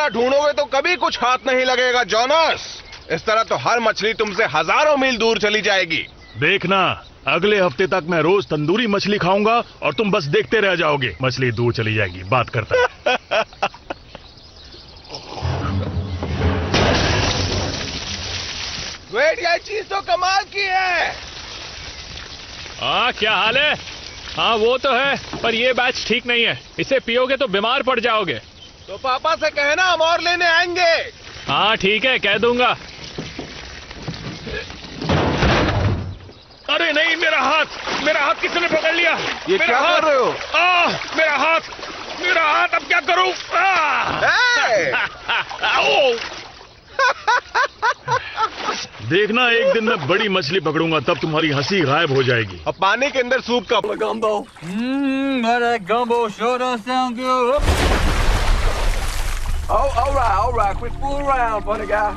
तरह ढूंढोगे तो कभी कुछ हाथ नहीं लगेगा जोनास। इस तरह तो हर मछली तुमसे हजारों मील दूर चली जाएगी। देखना, अगले हफ्ते तक मैं रोज तंदूरी मछली खाऊंगा और तुम बस देखते रह जाओगे। मछली दूर चली जाएगी, बात करता है। वेट, ये चीज तो कमाल की है। क्या हाल है? हाँ वो तो है, पर ये बैच ठीक नहीं है। इसे पियोगे तो बीमार पड़ जाओगे। तो पापा से कहना हम और लेने आएंगे। हाँ ठीक है, कह दूंगा। अरे नहीं, मेरा हाथ किसने पकड़ लिया? ये क्या कर रहे हो? मेरा हाथ अब क्या करूं? देखना, एक दिन मैं बड़ी मछली पकड़ूंगा, तब तुम्हारी हंसी गायब हो जाएगी। अब पानी के अंदर सूप का Gumbo. That gumbo sure does sound good. Oh, all right. Quit fooling around, funny guy.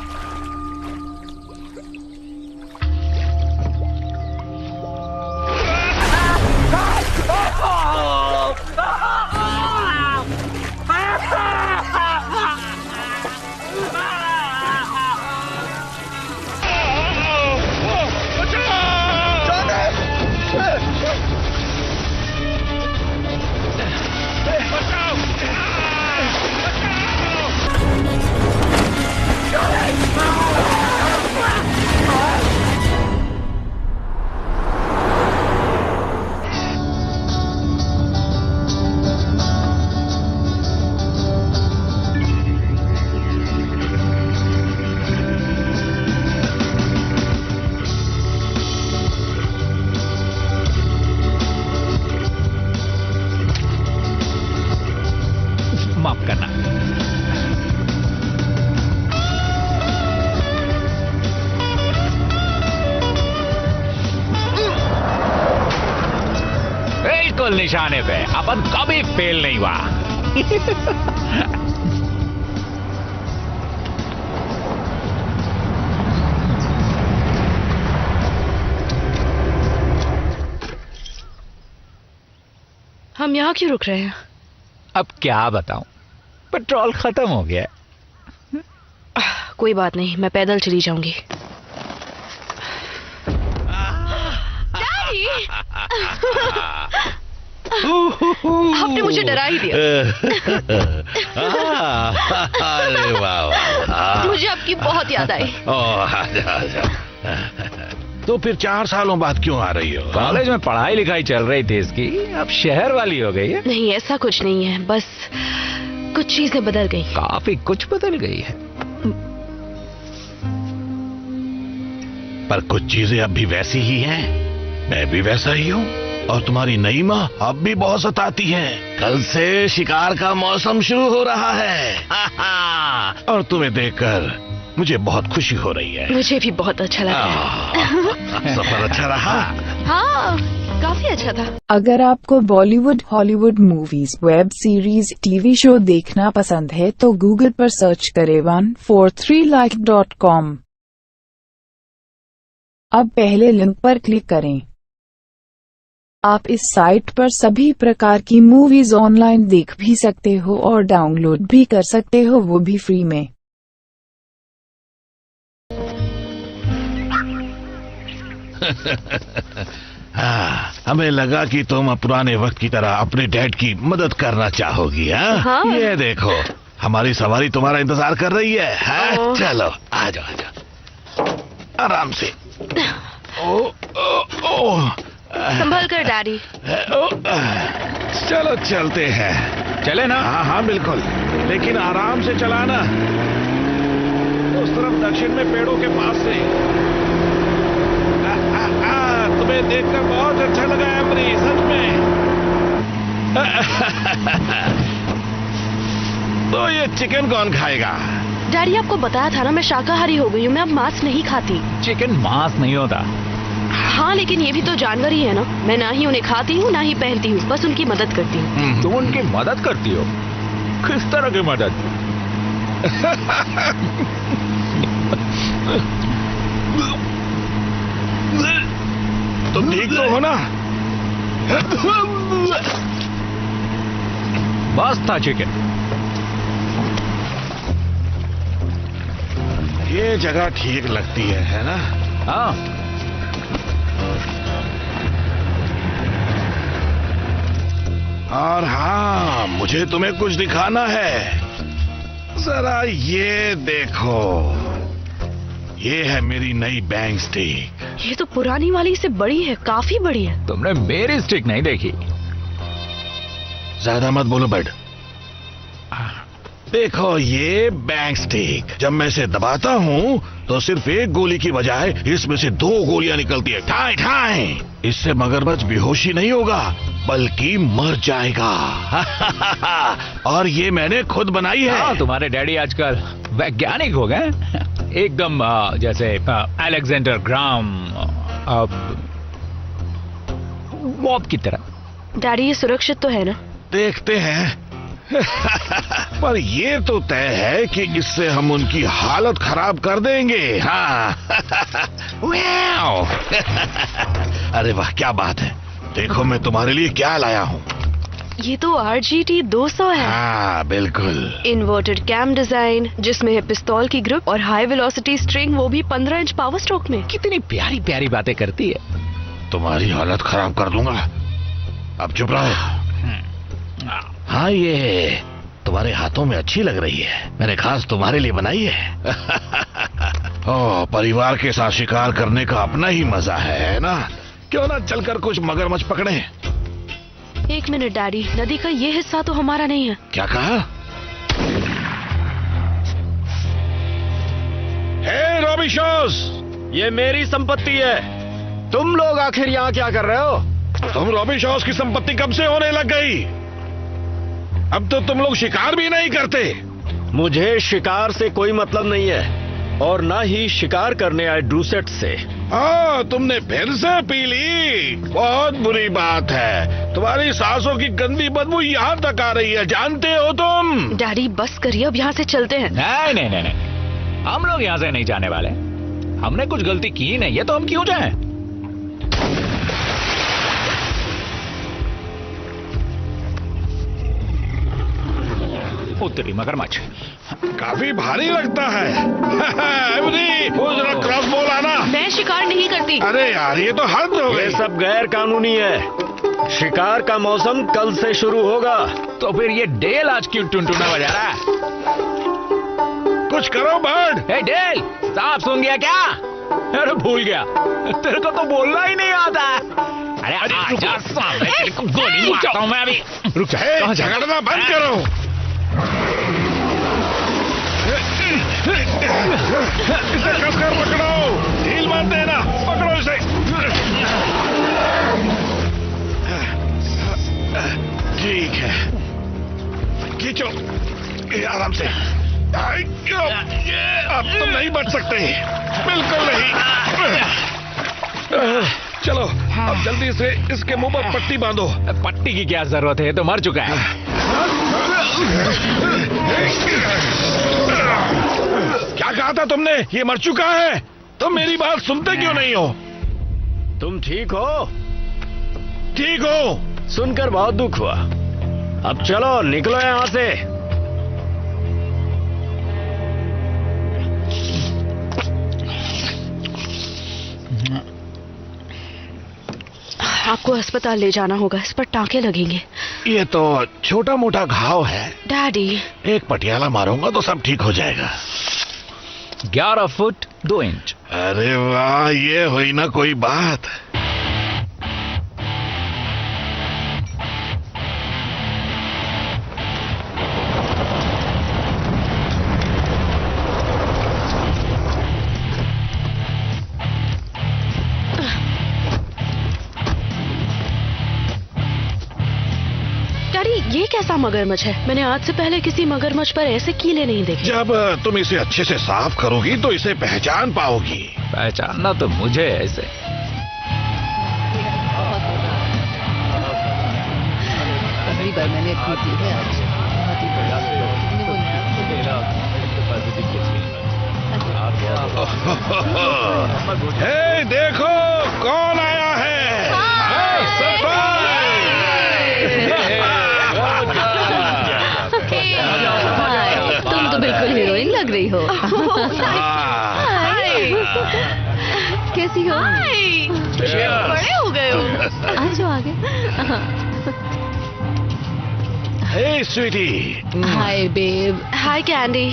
माफ करना। बिल्कुल निशाने पे, अपन कभी फेल नहीं हुआ। हम यहाँ क्यों रुक रहे हैं? अब क्या बताऊं, पेट्रोल खत्म हो गया है। कोई बात नहीं, मैं पैदल चली जाऊंगी। डैडी! आपने मुझे डरा ही दिया। अरे वाह, मुझे आपकी बहुत याद आई। आजा। तो फिर 4 सालों बाद क्यों आ रही हो? कॉलेज में पढ़ाई लिखाई चल रही थी इसकी, अब शहर वाली हो गई है। नहीं, ऐसा कुछ नहीं है, बस कुछ चीजें बदल गई। काफी कुछ बदल गई है, पर कुछ चीजें अब भी वैसी ही हैं। मैं भी वैसा ही हूँ, और तुम्हारी नई माँ अब भी बहुत सताती है। कल से शिकार का मौसम शुरू हो रहा है। और तुम्हें देखकर मुझे बहुत खुशी हो रही है। मुझे भी बहुत अच्छा लगा। सफर अच्छा रहा? हाँ, काफी अच्छा था। अगर आपको Bollywood, Hollywood movies, web series, TV show देखना पसंद है तो गूगल पर सर्च करें 143like.com। अब पहले लिंक पर क्लिक करें। आप इस साइट पर सभी प्रकार की मूवीज ऑनलाइन देख भी सकते हो और डाउनलोड भी कर सकते हो, वो भी फ्री में। हाँ, हमें लगा कि तुम पुराने वक्त की तरह अपने डैड की मदद करना चाहोगी। हाँ? ये देखो, हमारी सवारी तुम्हारा इंतजार कर रही है। हाँ? चलो आ जाओ, आराम से। संभल कर डैडी। चलो चलते हैं। चले ना? हाँ बिल्कुल, लेकिन आराम से चलाना। उस तरफ दक्षिण में पेड़ों के पास से। तुम्हें देखकर बहुत अच्छा लगा एमरी, सच में। तो ये चिकन कौन खाएगा? डैडी, आपको बताया था ना, मैं शाकाहारी हो गई हूँ, मैं अब मांस नहीं खाती। चिकन मांस नहीं होता। हाँ, लेकिन ये भी तो जानवर ही है ना। मैं ना ही उन्हें खाती हूँ ना ही पहनती हूँ, बस उनकी मदद करती हूँ। तुम उनकी मदद करती हो? किस तरह की मदद? तुम ठीक तो हो ना? बस था चिकन। ये जगह ठीक लगती है ना? हाँ, और हाँ, मुझे तुम्हें कुछ दिखाना है। जरा ये देखो, ये है मेरी नई बैंग स्टिक। ये तो पुरानी वाली से बड़ी है, काफी बड़ी है। तुमने मेरी स्टिक नहीं देखी। ज्यादा मत बोलो बड। देखो ये बैंग स्टिक, जब मैं इसे दबाता हूँ तो सिर्फ एक गोली की बजाय इसमें से 2 गोलियां निकलती है, ठाई ठाई। इससे मगरमच्छ बेहोशी नहीं होगा बल्कि मर जाएगा। और ये मैंने खुद बनाई है। हाँ, तुम्हारे डैडी आजकल वैज्ञानिक हो गए, एकदम जैसे अलेक्जेंडर ग्राम बॉब की तरह। डैडी ये सुरक्षित तो है ना? देखते हैं। पर ये तो तय है कि इससे हम उनकी हालत खराब कर देंगे। हाँ। वाओ। अरे वाह, क्या बात है। देखो मैं तुम्हारे लिए क्या लाया हूँ। ये तो RGT 200 है। हाँ बिल्कुल। इन्वर्टेड कैम डिजाइन, जिसमें है पिस्तौल की ग्रिप और हाई वेलोसिटी स्ट्रिंग, वो भी 15 इंच पावर स्ट्रोक में। कितनी प्यारी प्यारी बातें करती है। तुम्हारी हालत खराब कर दूंगा। अब चुप रहो। हाँ, ये तुम्हारे हाथों में अच्छी लग रही है, मैंने खास तुम्हारे लिए बनाई है। ओह, परिवार के साथ शिकार करने का अपना ही मजा है ना? क्यों ना चलकर कुछ मगरमच्छ पकड़े। 1 मिनट डैडी, नदी का ये हिस्सा तो हमारा नहीं है। क्या कहा? हे रॉबिशोस, ये मेरी संपत्ति है। तुम लोग आखिर यहाँ क्या कर रहे हो? तुम रॉबिशोस की संपत्ति कब से होने लग गई? अब तो तुम लोग शिकार भी नहीं करते। मुझे शिकार से कोई मतलब नहीं है, और ना ही शिकार करने आए ड्रूसेट से। हाँ, तुमने फिर से पी ली। बहुत बुरी बात है। तुम्हारी सांसों की गंदी बदबू यहाँ तक आ रही है, जानते हो तुम? डैडी बस करिए, अब यहाँ से चलते हैं। नहीं नहीं नहीं नहीं, हम लोग यहाँ से नहीं जाने वाले। हमने कुछ गलती की नहीं है तो हम क्यों जाएं? उत्तरी मगरमच्छ काफी भारी लगता है। वो जरा क्रॉस बॉल आना। मैं शिकार नहीं करती। अरे यार, ये तो हद हो ये गई। सब गैर कानूनी है। शिकार का मौसम कल से शुरू होगा। तो फिर ये डेल आज क्यों टुनटुना बजा रहा है? कुछ करो बर्ड। ए डेल, सांप सुन गया क्या? अरे भूल गया, तेरे को तो बोलना ही नहीं आता। अरे आजा सामने, तेरे को गोली मारता हूँ मैं अभी। रुक जा। हे, झगड़ना बंद करो। इसे कसकर पकड़ो, ढील मत देना। पकड़ो इसे। ठीक है, खींचो आराम से। अब तुम नहीं बच सकते, बिल्कुल नहीं। चलो अब जल्दी से इसके मुंह पर पट्टी बांधो। पट्टी की क्या जरूरत है, ये तो मर चुका है। क्या कहा था तुमने? ये मर चुका है। तुम मेरी बात सुनते क्यों नहीं हो? तुम ठीक हो? ठीक हो? सुनकर बहुत दुख हुआ। अब चलो निकलो यहाँ से। आपको अस्पताल ले जाना होगा, इस पर टांके लगेंगे। ये तो छोटा मोटा घाव है। डैडी, एक पटियाला मारूंगा तो सब ठीक हो जाएगा। 11 फुट 2 इंच। अरे वाह, ये हुई ना कोई बात। डैडी ये कैसा मगरमच्छ है? मैंने आज से पहले किसी मगरमच्छ पर ऐसे कीले नहीं देखे। जब तुम इसे अच्छे से साफ करोगी तो इसे पहचान पाओगी। पहचानना तो मुझे ऐसे। पहली बार मैंने पी है आज। हे, देखो कौन आया है। तुम तो बिल्कुल हीरोइन लग रही हो। हाँ, कैसी हो? हाय, बड़े हो गए हो। आ जाओ आगे। हे स्वीटी। हाय बेब। हाय कैंडी।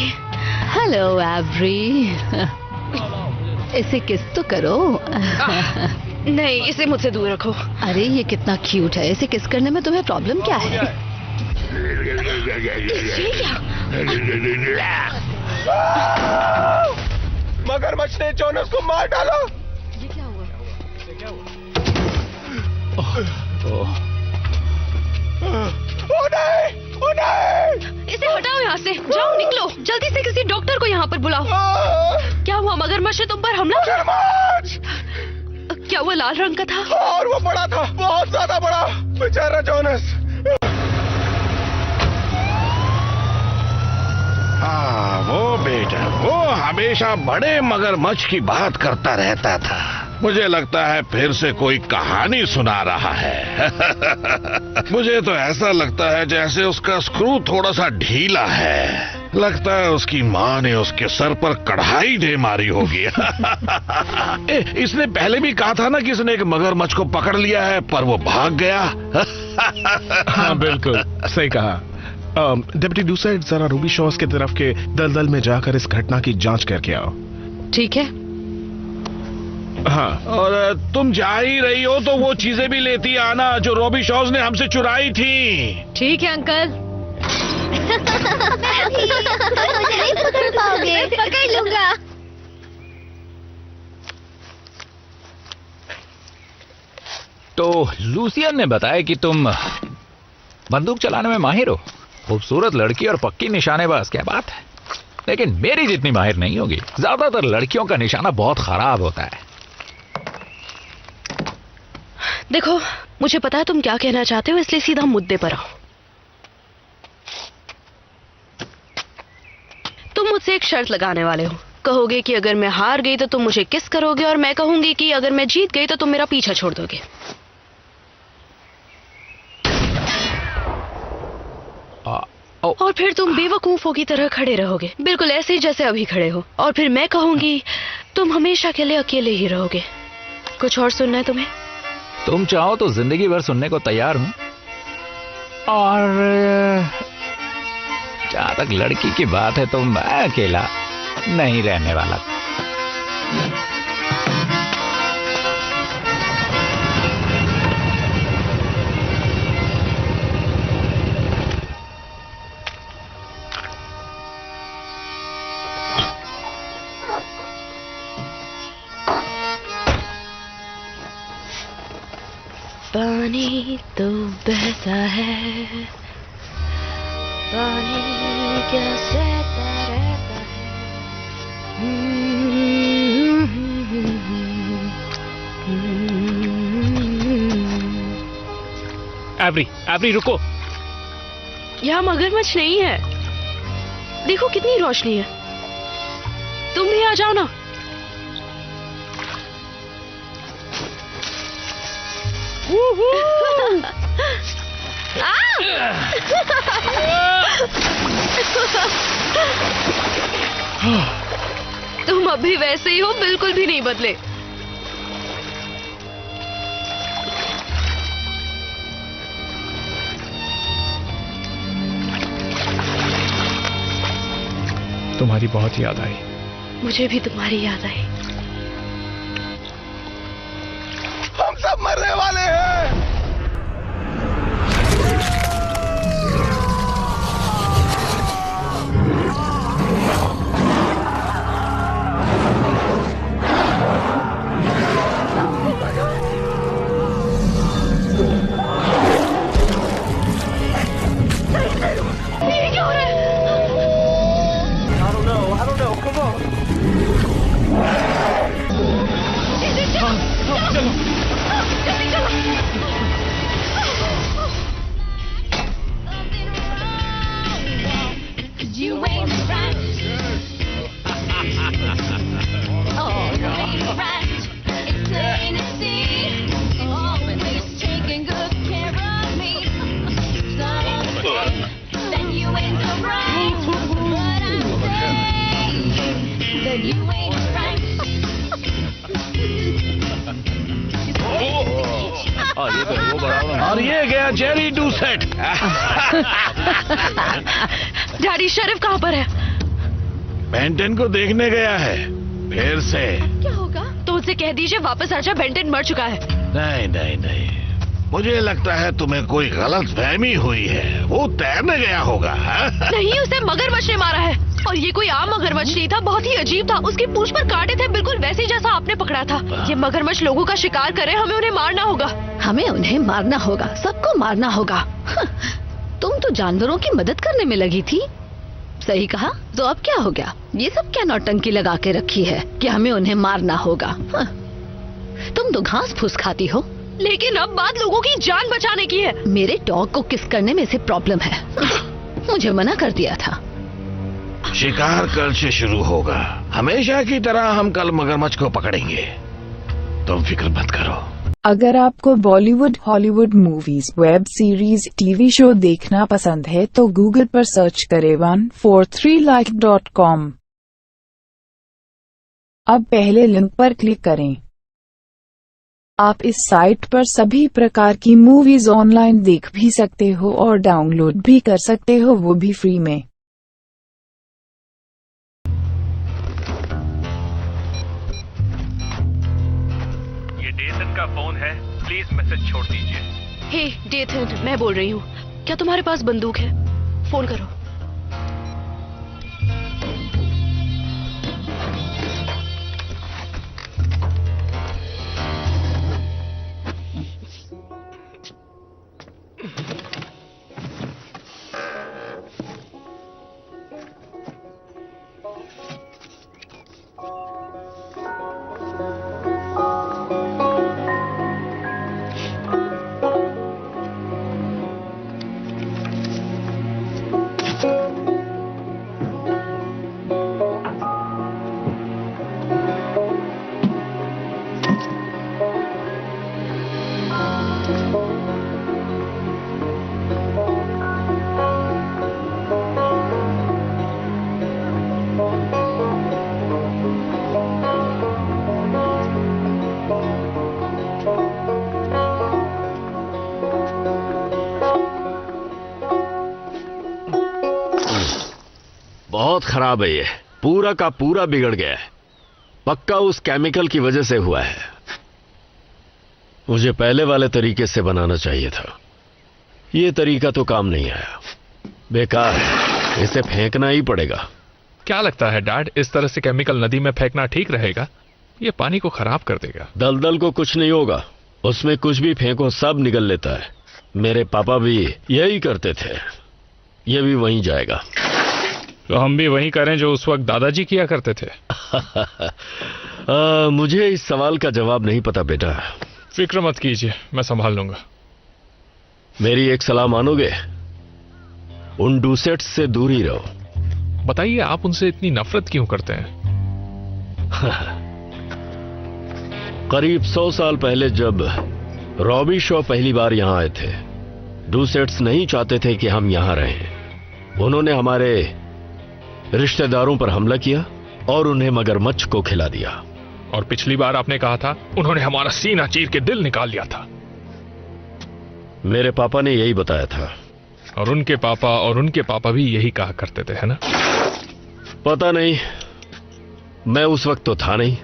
Hello every. इसे किस तो करो। नहीं, इसे मुझसे दूर रखो। अरे ये कितना क्यूट है, इसे किस करने में तुम्हें प्रॉब्लम क्या है? ये क्या? मगरमच्छ ने जोनस को मार डाला। ये क्या हुआ? ओ नहीं, ओ नहीं। इसे हटाओ यहाँ से। जाओ, निकलो जल्दी से, किसी डॉक्टर को यहाँ पर बुलाओ। क्या हुआ? मगरमच्छ ने तुम पर हमला? मगरमच्छ! क्या वो लाल रंग का था? और वो बड़ा था, बहुत ज्यादा बड़ा। बेचारा जोनस। हाँ, वो बेटा, वो हमेशा बड़े मगरमच्छ की बात करता रहता था। मुझे लगता है फिर से कोई कहानी सुना रहा है। मुझे तो ऐसा लगता है जैसे उसका स्क्रू थोड़ा सा ढीला है। लगता है उसकी माँ ने उसके सर पर कढ़ाई दे मारी होगी। इसने पहले भी कहा था ना कि इसने एक मगरमच्छ को पकड़ लिया है, पर वो भाग गया। हाँ बिल्कुल सही कहा। डिप्टी डूसर, जरा रूबी शॉस की तरफ के दलदल में जाकर इस घटना की जांच करके आओ। ठीक है। हाँ, और तुम जा ही रही हो तो वो चीजें भी लेती आना जो रॉबी शॉज ने हमसे चुराई थी। ठीक है अंकल। मुझे नहीं पकड़ पाओगे। पकड़ लूंगा। तो लूसियन ने बताया कि तुम बंदूक चलाने में माहिर हो। खूबसूरत लड़की और पक्की निशानेबाज, क्या बात है। लेकिन मेरी जितनी माहिर नहीं होगी। ज्यादातर लड़कियों का निशाना बहुत खराब होता है। देखो, मुझे पता है तुम क्या कहना चाहते हो, इसलिए सीधा मुद्दे पर आओ। तुम मुझसे एक शर्त लगाने वाले हो। कहोगे कि अगर मैं हार गई तो तुम मुझे किस करोगे, और मैं कहूंगी कि अगर मैं जीत गई तो तुम मेरा पीछा छोड़ दोगे। और फिर तुम बेवकूफों की तरह खड़े रहोगे, बिल्कुल ऐसे ही जैसे अभी खड़े हो। और फिर मैं कहूंगी तुम हमेशा के लिए अकेले ही रहोगे। कुछ और सुनना है तुम्हें? तुम चाहो तो जिंदगी भर सुनने को तैयार हूं। और जहां तक लड़की की बात है तो मैं अकेला नहीं रहने वाला। पानी तो बहता है, पानी क्या सहता रहता है। एवरी रुको। यहाँ मगरमच्छ नहीं है। देखो कितनी रोशनी है। तुम भी आ जाओ ना। तुम अभी वैसे ही हो, बिल्कुल भी नहीं बदले। तुम्हारी बहुत याद आई। मुझे भी तुम्हारी याद आई। हम सब मरने वाले हैं। ये क्या हो रहा है? I don't know. Come on. चलो, जल्दी चलो। You ain't right. Oh, you ain't right. It's plain to see. Always taking good care of me. Some of the days that you ain't so right. But I'm saying that you ain't right. ये तो वो बड़ा और ये गया Jerry डूसेट। Daddy शरीफ कहाँ पर है? बेंटन को देखने गया है फिर से। क्या होगा? तो उससे कह दीजिए वापस आजा, बेंटन मर चुका है। नहीं नहीं नहीं, मुझे लगता है तुम्हें कोई गलत फहमी हुई है। वो तैरने गया होगा। नहीं, उसे मगरमच्छ ने मारा है। और ये कोई आम मगरमच्छ नहीं था, बहुत ही अजीब था। उसकी पूंछ पर कांटे थे, बिल्कुल वैसे जैसा आपने पकड़ा था। ये मगरमच्छ लोगों का शिकार करे, हमें उन्हें मारना होगा। हमें उन्हें मारना होगा, सबको मारना होगा। तुम तो जानवरों की मदद करने में लगी थी। सही कहा। तो अब क्या हो गया? ये सब क्या नौटंकी लगा के रखी है कि हमें उन्हें मारना होगा? तुम तो घास फूस खाती हो। लेकिन अब बात लोगों की जान बचाने की है। मेरे डॉग को किस करने में से प्रॉब्लम है। मुझे मना कर दिया था। शिकार कल से शुरू होगा। हमेशा की तरह हम कल मगरमच्छ को पकड़ेंगे। तुम फिक्र मत करो। अगर आपको Bollywood, Hollywood movies, web series, TV show देखना पसंद है तो गूगल पर सर्च करें 143like.com। अब पहले लिंक पर क्लिक करें। आप इस साइट पर सभी प्रकार की मूवीज ऑनलाइन देख भी सकते हो और डाउनलोड भी कर सकते हो, वो भी फ्री में। ये डेसन का फोन है, प्लीज मैसेज छोड़ दीजिए। हे डेथन, मैं बोल रही हूँ। क्या तुम्हारे पास बंदूक है? फोन करो। बहुत खराब है, ये पूरा का पूरा बिगड़ गया है। पक्का उस केमिकल की वजह से हुआ है। मुझे पहले वाले तरीके से बनाना चाहिए था। ये तरीका तो काम नहीं आया, बेकार है। इसे फेंकना ही पड़ेगा। क्या लगता है डैड, इस तरह से केमिकल नदी में फेंकना ठीक रहेगा? ये पानी को खराब कर देगा। दलदल को कुछ नहीं होगा, उसमें कुछ भी फेंको सब निकल लेता है। मेरे पापा भी यही करते थे। ये भी वहीं जाएगा। तो हम भी वही करें जो उस वक्त दादाजी किया करते थे। मुझे इस सवाल का जवाब नहीं पता बेटा। फिक्र मत कीजिए, मैं संभाल लूंगा। मेरी एक सलाह मानोगे? उन डूसेट्स से दूर ही रहो। बताइए, आप उनसे इतनी नफरत क्यों करते हैं? करीब 100 साल पहले जब रॉबी शॉ पहली बार यहां आए थे, डूसेट्स नहीं चाहते थे कि हम यहां रहें। उन्होंने हमारे रिश्तेदारों पर हमला किया और उन्हें मगरमच्छ को खिला दिया। और पिछली बार आपने कहा था उन्होंने हमारा सीना चीर के दिल निकाल लिया था। मेरे पापा ने यही बताया था। और उनके पापा भी यही कहा करते थे, है ना? पता नहीं, मैं उस वक्त तो था नहीं।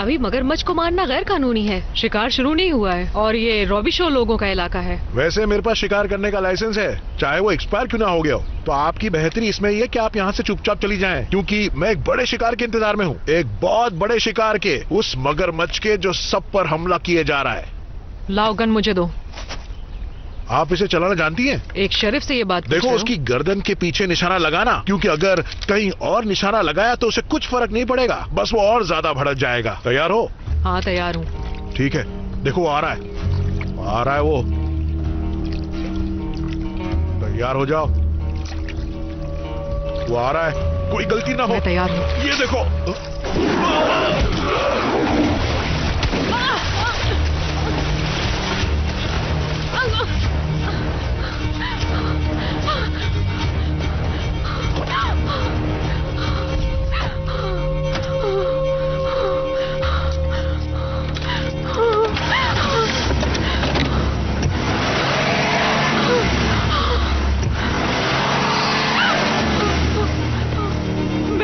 अभी मगरमच्छ को मारना गैर कानूनी है। शिकार शुरू नहीं हुआ है और ये रॉबी शो लोगों का इलाका है। वैसे मेरे पास शिकार करने का लाइसेंस है, चाहे वो एक्सपायर क्यों ना हो गया हो। तो आपकी बेहतरी इसमें ये कि आप यहाँ से चुपचाप चली जाएं, क्योंकि मैं एक बड़े शिकार के इंतजार में हूँ। एक बहुत बड़े शिकार के, उस मगरमच्छ के जो सब पर हमला किए जा रहा है। लाओ गन मुझे दो। आप इसे चलाना जानती हैं? एक शरीफ से ये बात देखो उसकी गर्दन के पीछे निशाना लगाना, क्योंकि अगर कहीं और निशाना लगाया तो उसे कुछ फर्क नहीं पड़ेगा, बस वो और ज्यादा भड़क जाएगा। तैयार हो? हाँ तैयार हूँ। ठीक है, देखो वो आ रहा है वो। तैयार हो जाओ, वो आ रहा है, कोई गलती ना हो। मैं तैयार हूँ। ये देखो।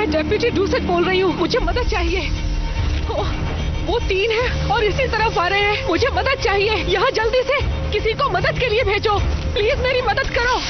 डेप्यूटी डू से बोल रही हूँ, मुझे मदद चाहिए। वो 3 है और इसी तरफ आ रहे हैं, मुझे मदद चाहिए। यहाँ जल्दी से किसी को मदद के लिए भेजो, प्लीज मेरी मदद करो।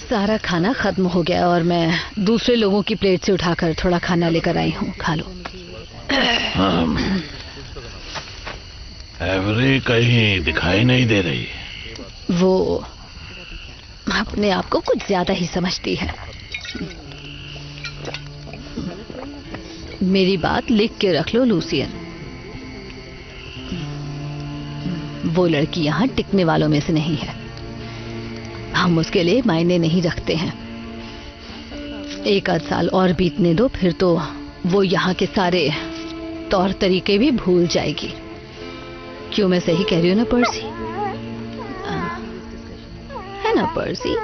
सारा खाना खत्म हो गया और मैं दूसरे लोगों की प्लेट से उठाकर थोड़ा खाना लेकर आई हूँ, खा लो। एवरी कहीं दिखाई नहीं दे रही। वो अपने आप को कुछ ज्यादा ही समझती है। मेरी बात लिख के रख लो लूसियन, वो लड़की यहाँ टिकने वालों में से नहीं है। हम उसके लिए मायने नहीं रखते हैं। 1 आध साल और बीतने दो, फिर तो वो यहाँ के सारे तौर तरीके भी भूल जाएगी। क्यों, मैं सही कह रही हूँ ना पर्सी? है ना पर्सी?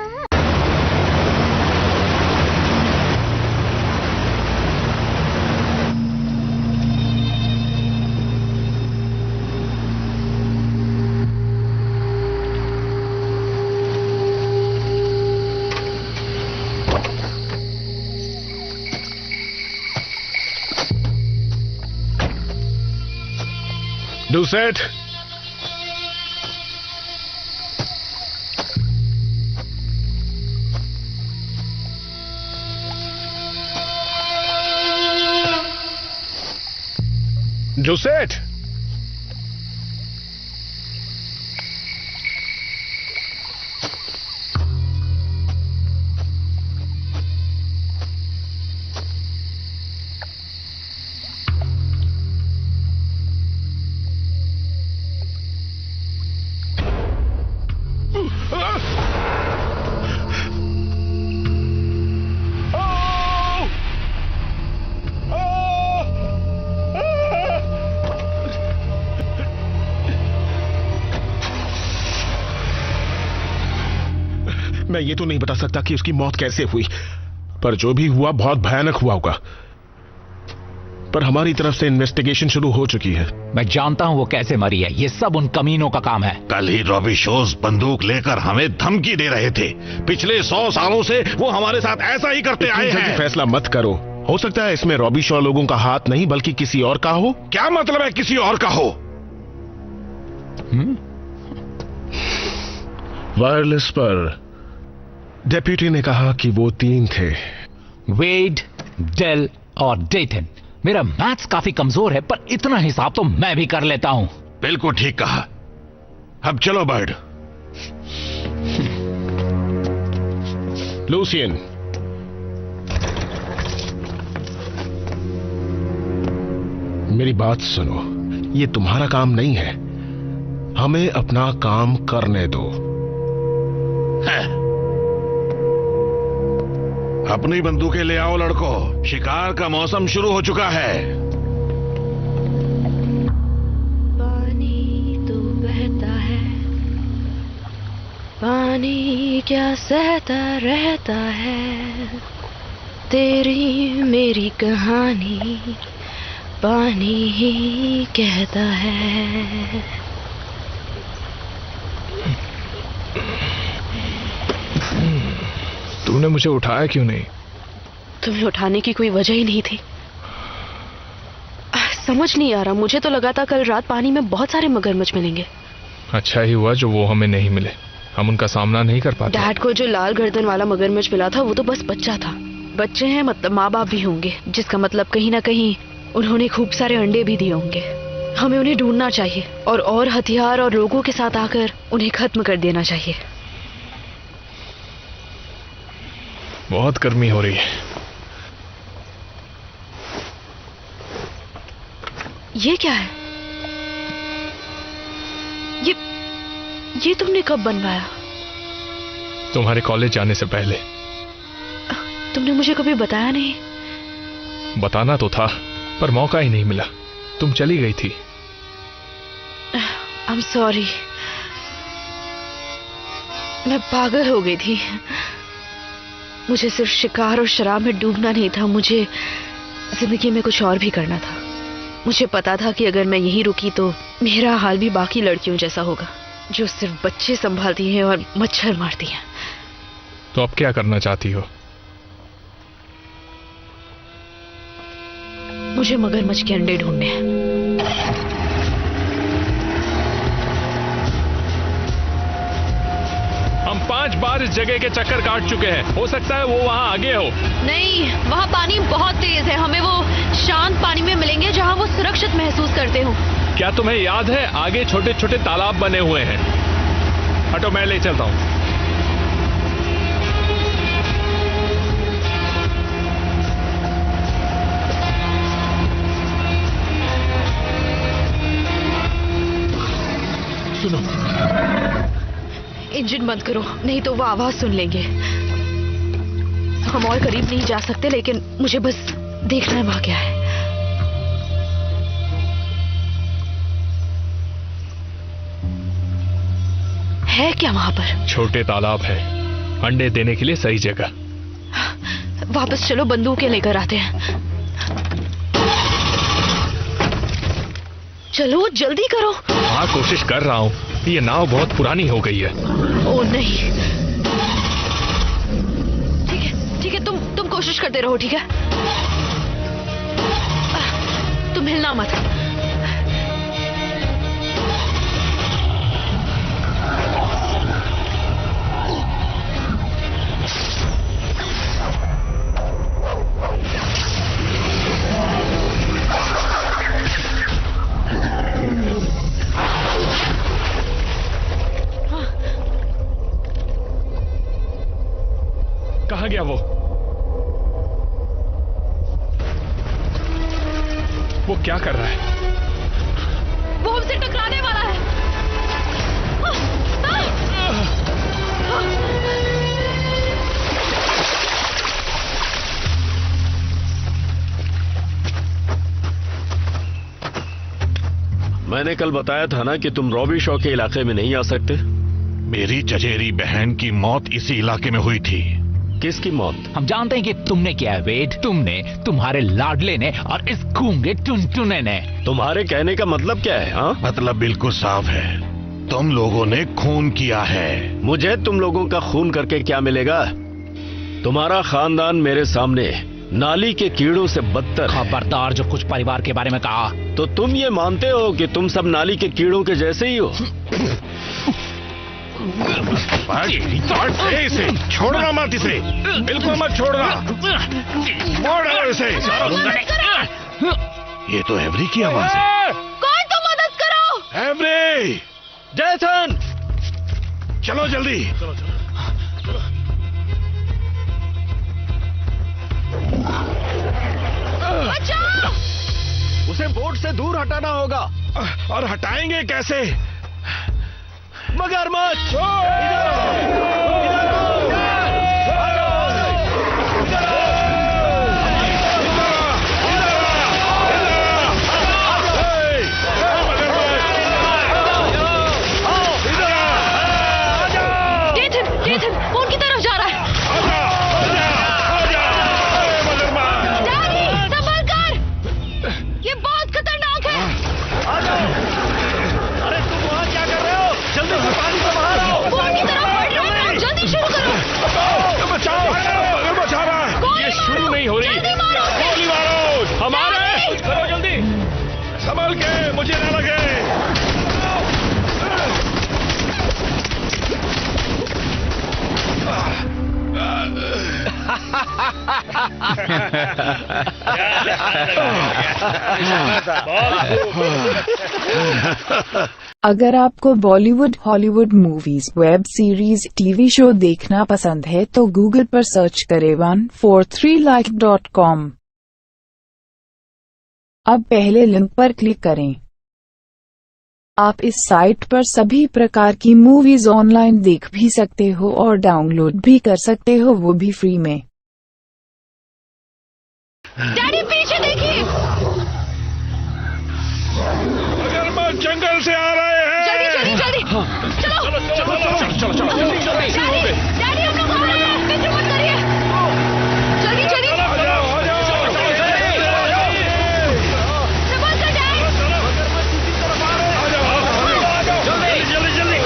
Doucette, Doucette, मैं ये तो नहीं बता सकता कि उसकी मौत कैसे हुई, पर जो भी हुआ बहुत भयानक हुआ होगा। पर हमारी तरफ से इन्वेस्टिगेशन शुरू हो चुकी है। मैं जानता हूं वो कैसे मरी है, ये सब उन कमीनों का काम है। कल ही रॉबी शोज बंदूक लेकर हमें धमकी दे रहे थे। पिछले 100 सालों से वो हमारे साथ ऐसा ही करते आए हैं। फैसला मत करो, हो सकता है इसमें रॉबी शॉ लोगों का हाथ नहीं बल्कि किसी और का हो। क्या मतलब है किसी और का हो? वायरलेस पर डेप्यूटी ने कहा कि वो 3 थे, वेड, डेल और डेटन। मेरा मैथ्स काफी कमजोर है, पर इतना हिसाब तो मैं भी कर लेता हूं। बिल्कुल ठीक कहा। अब चलो बर्ड। लूसियन, मेरी बात सुनो, ये तुम्हारा काम नहीं है, हमें अपना काम करने दो। है। अपनी बंदूकें ले आओ लड़कों, शिकार का मौसम शुरू हो चुका है। पानी तो बहता है, पानी क्या सहता रहता है, तेरी मेरी कहानी पानी ही कहता है। तूने मुझे उठाया क्यों नहीं? तुम्हें उठाने की कोई वजह ही नहीं थी। समझ नहीं आ रहा, मुझे तो लगा था कल रात पानी में बहुत सारे मगरमच्छ मिलेंगे। अच्छा ही हुआ जो वो हमें नहीं मिले, हम उनका सामना नहीं कर पाते। डैड को जो लाल गर्दन वाला मगरमच्छ मिला था वो तो बस बच्चा था। बच्चे हैं मतलब माँ बाप भी होंगे, जिसका मतलब कहीं ना कहीं उन्होंने खूब सारे अंडे भी दिए होंगे। हमें उन्हें ढूंढना चाहिए और हथियार और लोगों के साथ आकर उन्हें खत्म कर देना चाहिए। बहुत गर्मी हो रही है। ये क्या है? ये तुमने कब बनवाया? तुम्हारे कॉलेज जाने से पहले। तुमने मुझे कभी बताया नहीं। बताना तो था पर मौका ही नहीं मिला, तुम चली गई थी। I'm sorry, मैं पागल हो गई थी। मुझे सिर्फ शिकार और शराब में डूबना नहीं था, मुझे जिंदगी में कुछ और भी करना था। मुझे पता था कि अगर मैं यहीं रुकी तो मेरा हाल भी बाकी लड़कियों जैसा होगा, जो सिर्फ बच्चे संभालती हैं और मच्छर मारती हैं। तो अब क्या करना चाहती हो? मुझे मगरमच्छ के अंडे ढूंढने हैं। हम 5 बार इस जगह के चक्कर काट चुके हैं, हो सकता है वो वहाँ आगे हो। नहीं, वहाँ पानी बहुत तेज है, हमें वो शांत पानी में मिलेंगे जहाँ वो सुरक्षित महसूस करते हो। क्या तुम्हें याद है आगे छोटे छोटे तालाब बने हुए हैं? हटो, मैं ले चलता हूँ। सुनो, इंजन बंद करो, नहीं तो वो आवाज सुन लेंगे। हम और करीब नहीं जा सकते, लेकिन मुझे बस देखना है वहां क्या है। है क्या वहां पर? छोटे तालाब है, अंडे देने के लिए सही जगह। वापस चलो, बंदूकें लेकर आते हैं। चलो जल्दी करो। हाँ, कोशिश कर रहा हूँ। ये नाव बहुत पुरानी हो गई है। ओ नहीं, ठीक है, तुम कोशिश करते रहो, ठीक है? तुम हिलना मत। कहाँ गया वो? वो क्या कर रहा है? वो हमसे टकराने वाला है। मैंने कल बताया था ना कि तुम रॉबी शॉ के इलाके में नहीं आ सकते। मेरी चचेरी बहन की मौत इसी इलाके में हुई थी। किसकी मौत? हम जानते हैं कि तुमने किया है वेड, तुमने, तुम्हारे लाडले ने और इस गूंगे टुनटुने ने। तुम्हारे कहने का मतलब क्या है? हाँ, मतलब बिल्कुल साफ है, तुम लोगों ने खून किया है। मुझे तुम लोगों का खून करके क्या मिलेगा? तुम्हारा खानदान मेरे सामने नाली के कीड़ों से बदतर। खबरदार जो कुछ परिवार के बारे में कहा। तो तुम ये मानते हो कि तुम सब नाली के कीड़ों के जैसे ही हो? इसे छोड़ना मत, इसे बिल्कुल मत छोड़ना, मोड़ डालो इसे। ये तो एवरी की आवाज है। कोई तो मदद करो। एवरी, जैसन, चलो जल्दी। बचाओ! उसे बोट से दूर हटाना होगा। और हटाएंगे कैसे? मगरमच्छ! डेथन, वो उनकी तरफ जा रहा है। डैडी, संभल कर! ये बहुत खतरनाक है। अरे तुम वहाँ क्या कर रहे हो? जल्दी से पानी से बाहर आओ। वो उनकी तरफ बढ़ रहा है, जल्दी शुरू करो। बचाओ, मगरमच्छ आ रहा है। ये शुरू नहीं हो रही। जल्दी मारो। गोली मारो, हमारे। करो जल्दी। संभल के, मुझे ना लगे। अगर आपको Bollywood, Hollywood movies, web series, TV show देखना पसंद है तो गूगल पर सर्च करें 143like.com। अब पहले लिंक पर क्लिक करें। आप इस साइट पर सभी प्रकार की मूवीज ऑनलाइन देख भी सकते हो और डाउनलोड भी कर सकते हो, वो भी फ्री में। डैडी पीछे देखिए, मगरमच्छ जंगल से आ रहे हैं। जल्दी जल्दी जल्दी, चलो चलो चलो चलो डैडी, डैडी हम लोग आ रहे हैं, फिक्र मत करिए, जल्दी जल्दी संभल कर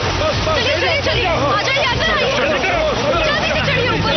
डैड, चलिए चलिए आ जाइए, अंदर आइए, जल्दी से चढ़िए ऊपर।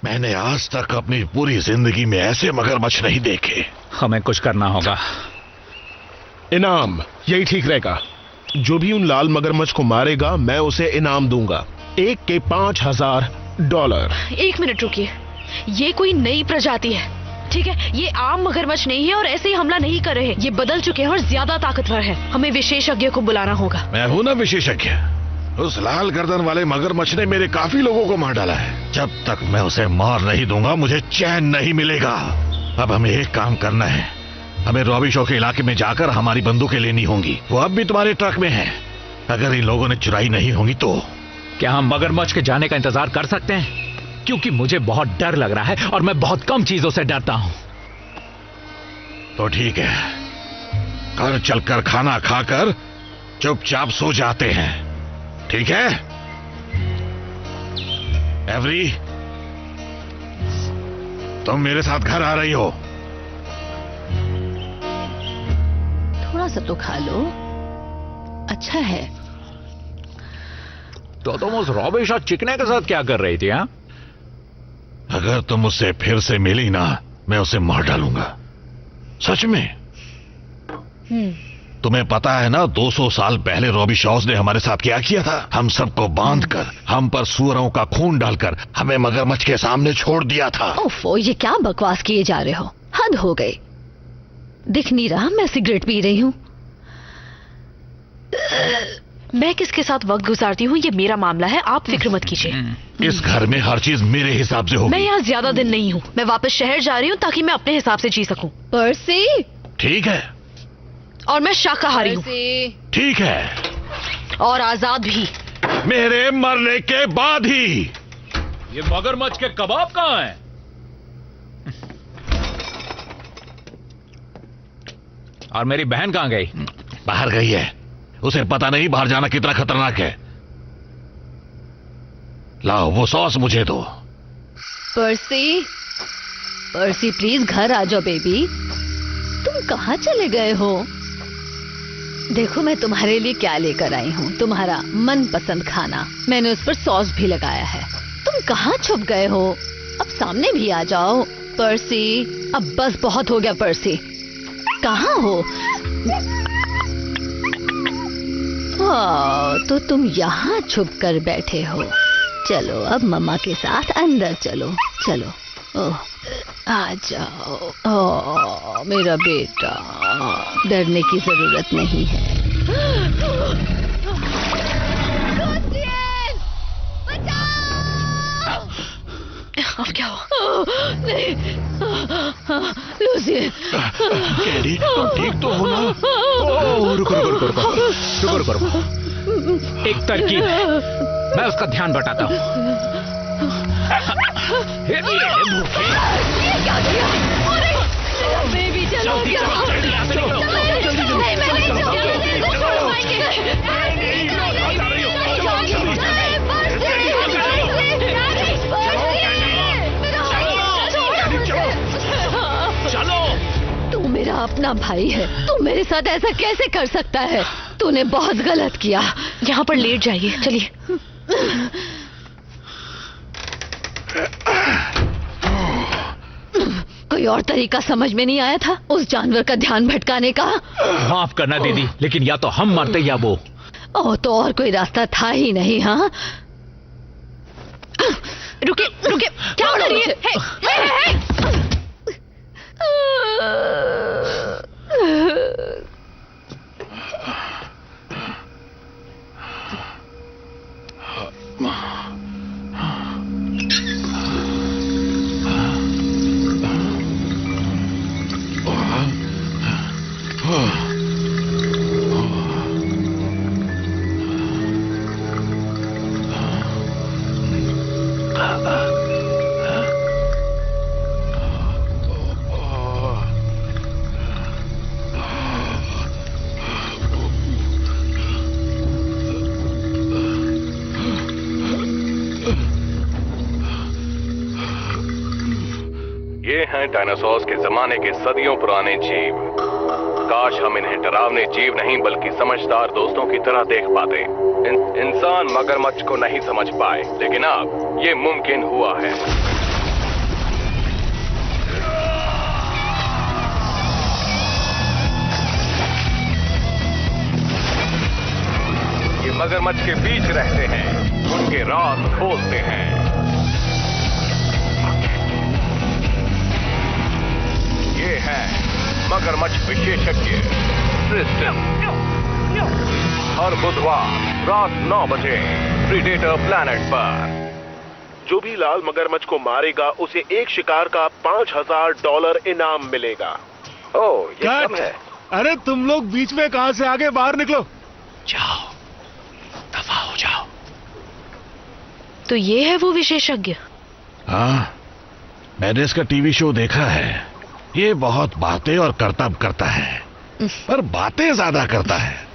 मैंने आज तक अपनी पूरी जिंदगी में ऐसे मगरमच्छ नहीं देखे। हमें कुछ करना होगा। इनाम यही ठीक रहेगा। जो भी उन लाल मगरमच्छ को मारेगा मैं उसे इनाम दूंगा, एक के $5000। 1 मिनट रुकिए, ये कोई नई प्रजाति है, ठीक है? ये आम मगरमच्छ नहीं है और ऐसे ही हमला नहीं कर रहे। ये बदल चुके हैं और ज्यादा ताकतवर है। हमें विशेषज्ञ को बुलाना होगा। मैं हूं ना विशेषज्ञ। उस लाल गर्दन वाले मगरमच्छ ने मेरे काफी लोगों को मार डाला है। जब तक मैं उसे मार नहीं दूंगा मुझे चैन नहीं मिलेगा। अब हमें एक काम करना है, हमें रॉबी शो के इलाके में जाकर हमारी बंदूकें लेनी होंगी। वो अब भी तुम्हारे ट्रक में है। अगर इन लोगों ने चुराई नहीं होंगी तो क्या हम मगरमच्छ के जाने का इंतजार कर सकते हैं? क्योंकि मुझे बहुत डर लग रहा है और मैं बहुत कम चीजों से डरता हूं। तो ठीक है, घर चलकर खाना खाकर चुपचाप सो जाते हैं, ठीक है? एवरी, तुम मेरे साथ घर आ रही हो? थोड़ा सा तो खा लो, अच्छा है। तो तुम उस रॉबी शॉ चिकने के साथ क्या कर रही थी? हाँ, अगर तुम उससे फिर से मिली ना, मैं उसे मार डालूंगा, सच में। तुम्हें पता है ना 200 साल पहले रॉबी शॉज ने हमारे साथ क्या किया था? हम सबको बांधकर, हम पर सुअरों का खून डालकर हमें मगरमच्छ के सामने छोड़ दिया था। ओफो, ये क्या बकवास किए जा रहे हो? हद हो गई। दिख नहीं रहा मैं सिगरेट पी रही हूँ। मैं किसके साथ वक्त गुजारती हूँ ये मेरा मामला है, आप फिक्र मत कीजिए। इस घर में हर चीज मेरे हिसाब से होगी। मैं यहाँ ज्यादा दिन नहीं हूँ, मैं वापस शहर जा रही हूँ ताकि मैं अपने हिसाब से जी सकूँ। पर्सी, ठीक है। और मैं शाकाहारी हूँ। ठीक है। और आजाद भी। मेरे मरने के बाद ही। ये मगरमच्छ के कबाब कहाँ हैं? और मेरी बहन कहाँ गई? बाहर गई है, उसे पता नहीं बाहर जाना कितना खतरनाक है। लाओ वो सॉस मुझे दो। पर्सी, पर्सी प्लीज घर आ जाओ बेबी। तुम कहाँ चले गए हो? देखो मैं तुम्हारे लिए क्या लेकर आई हूँ, तुम्हारा मनपसंद खाना। मैंने उस पर सॉस भी लगाया है। तुम कहाँ छुप गए हो? अब सामने भी आ जाओ। पर्सी, अब बस बहुत हो गया। पर्सी कहाँ हो? तो तुम यहाँ छुप कर बैठे हो। चलो अब मम्मा के साथ अंदर चलो। चलो, ओह आ जाओ। ओह मेरा बेटा, डरने की जरूरत नहीं है। अब क्या हो? नहीं, लूसियन। कैडी, तुम ठीक तो हो ना? रुको रुको रुको रुको रुको रुको रुको। एक तरकीब है, मैं उसका ध्यान बटाता हूँ। ये क्या किया? अरे, मेरा बेबी चलो गया। नहीं, मैं नहीं जाऊंगी। चलो, तू मेरा अपना भाई है, तू मेरे साथ ऐसा कैसे कर सकता है? तूने बहुत गलत किया। यहाँ पर लेट जाइए, चलिए। कोई और तरीका समझ में नहीं आया था उस जानवर का ध्यान भटकाने का? माफ करना दीदी, लेकिन या तो हम मरते या वो। ओह, तो और कोई रास्ता था ही नहीं। हाँ, रुके रुके, क्या कर रही है? ये हैं डायनासोर्स के जमाने के सदियों पुराने जीव। काश हम इन्हें डरावने जीव नहीं बल्कि समझदार दोस्तों की तरह देख पाते। इंसान मगरमच्छ को नहीं समझ पाए, लेकिन अब ये मुमकिन हुआ है। ये मगरमच्छ के बीच रहते हैं, उनके राज खोलते हैं। ये है मगरमच्छ विशेषज्ञ सिस्टम। हर बुधवार रात 9 बजे प्रीडेटर प्लैनेट पर। जो भी लाल मगरमच्छ को मारेगा उसे एक शिकार का $5000 इनाम मिलेगा। ओह, ये कम है। अरे तुम लोग बीच में कहां से आगे, बाहर निकलो। जाओ, दफा हो जाओ। तो ये है वो विशेषज्ञ? हाँ, मैंने इसका टीवी शो देखा है। ये बहुत बातें और करतब करता है, पर बातें ज्यादा करता है।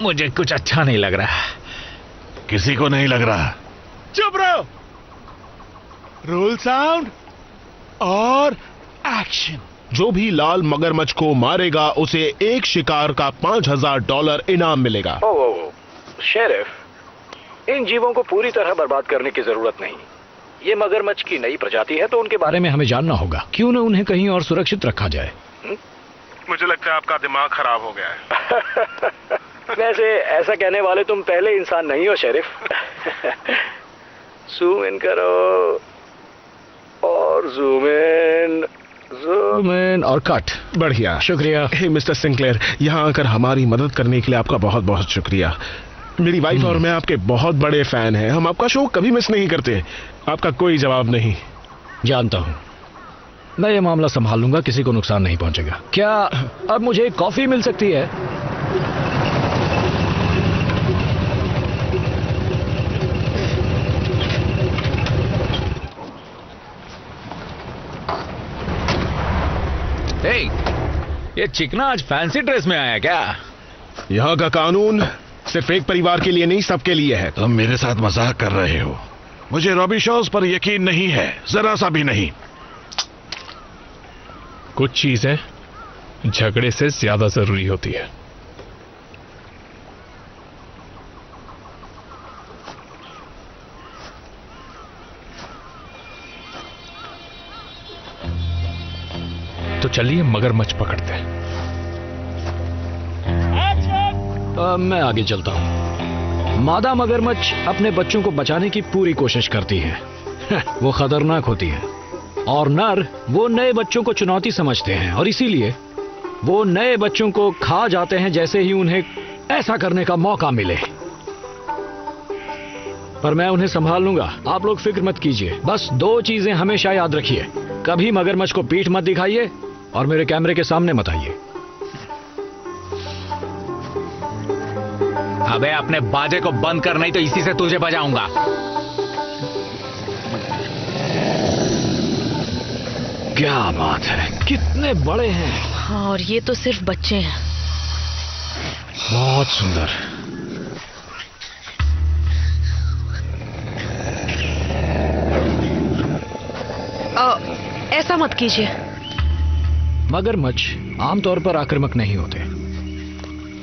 मुझे कुछ अच्छा नहीं लग रहा। किसी को नहीं लग रहा। चुप रहो। रोल साउंड और एक्शन। जो भी लाल मगरमच्छ को मारेगा उसे एक शिकार का $5000 इनाम मिलेगा। ओह, शेरिफ, इन जीवों को पूरी तरह बर्बाद करने की जरूरत नहीं। ये मगरमच्छ की नई प्रजाति है, तो उनके बारे में हमें जानना होगा। क्यों न उन्हें कहीं और सुरक्षित रखा जाए? मुझे लगता है आपका दिमाग खराब हो गया है। वैसे ऐसा कहने वाले तुम पहले इंसान नहीं हो शेरिफ। जूम इन करो और जूम इन और कट। बढ़िया, शुक्रिया। हे मिस्टर सिंक्लेयर, यहाँ आकर हमारी मदद करने के लिए आपका बहुत बहुत शुक्रिया। मेरी वाइफ और मैं आपके बहुत बड़े फैन हैं। हम आपका शो कभी मिस नहीं करते। आपका कोई जवाब नहीं। जानता हूँ, मैं ये मामला संभाल लूंगा, किसी को नुकसान नहीं पहुंचेगा। क्या अब मुझे कॉफी मिल सकती है? ये चिकना आज फैंसी ड्रेस में आया क्या? यहाँ का कानून सिर्फ एक परिवार के लिए नहीं, सबके लिए है। तुम मेरे साथ मजाक कर रहे हो। मुझे रॉबी शॉज पर यकीन नहीं है, जरा सा भी नहीं। कुछ चीजें झगड़े से ज्यादा जरूरी होती है। तो चलिए मगरमच्छ पकड़ते हैं। मैं आगे चलता हूँ। मादा मगरमच्छ अपने बच्चों को बचाने की पूरी कोशिश करती है। वो खतरनाक होती है और नर वो नए बच्चों को चुनौती समझते हैं और इसीलिए वो नए बच्चों को खा जाते हैं जैसे ही उन्हें ऐसा करने का मौका मिले। पर मैं उन्हें संभाल लूंगा, आप लोग फिक्र मत कीजिए। बस 2 चीजें हमेशा याद रखिए, कभी मगरमच्छ को पीठ मत दिखाइए और मेरे कैमरे के सामने मत आइए। अबे अपने बाजे को बंद कर, नहीं तो इसी से तुझे बजाऊंगा। क्या बात है, कितने बड़े हैं। हाँ, और ये तो सिर्फ बच्चे हैं। बहुत सुंदर। ऐसा मत कीजिए। मगरमच्छ आमतौर पर आक्रामक नहीं होते,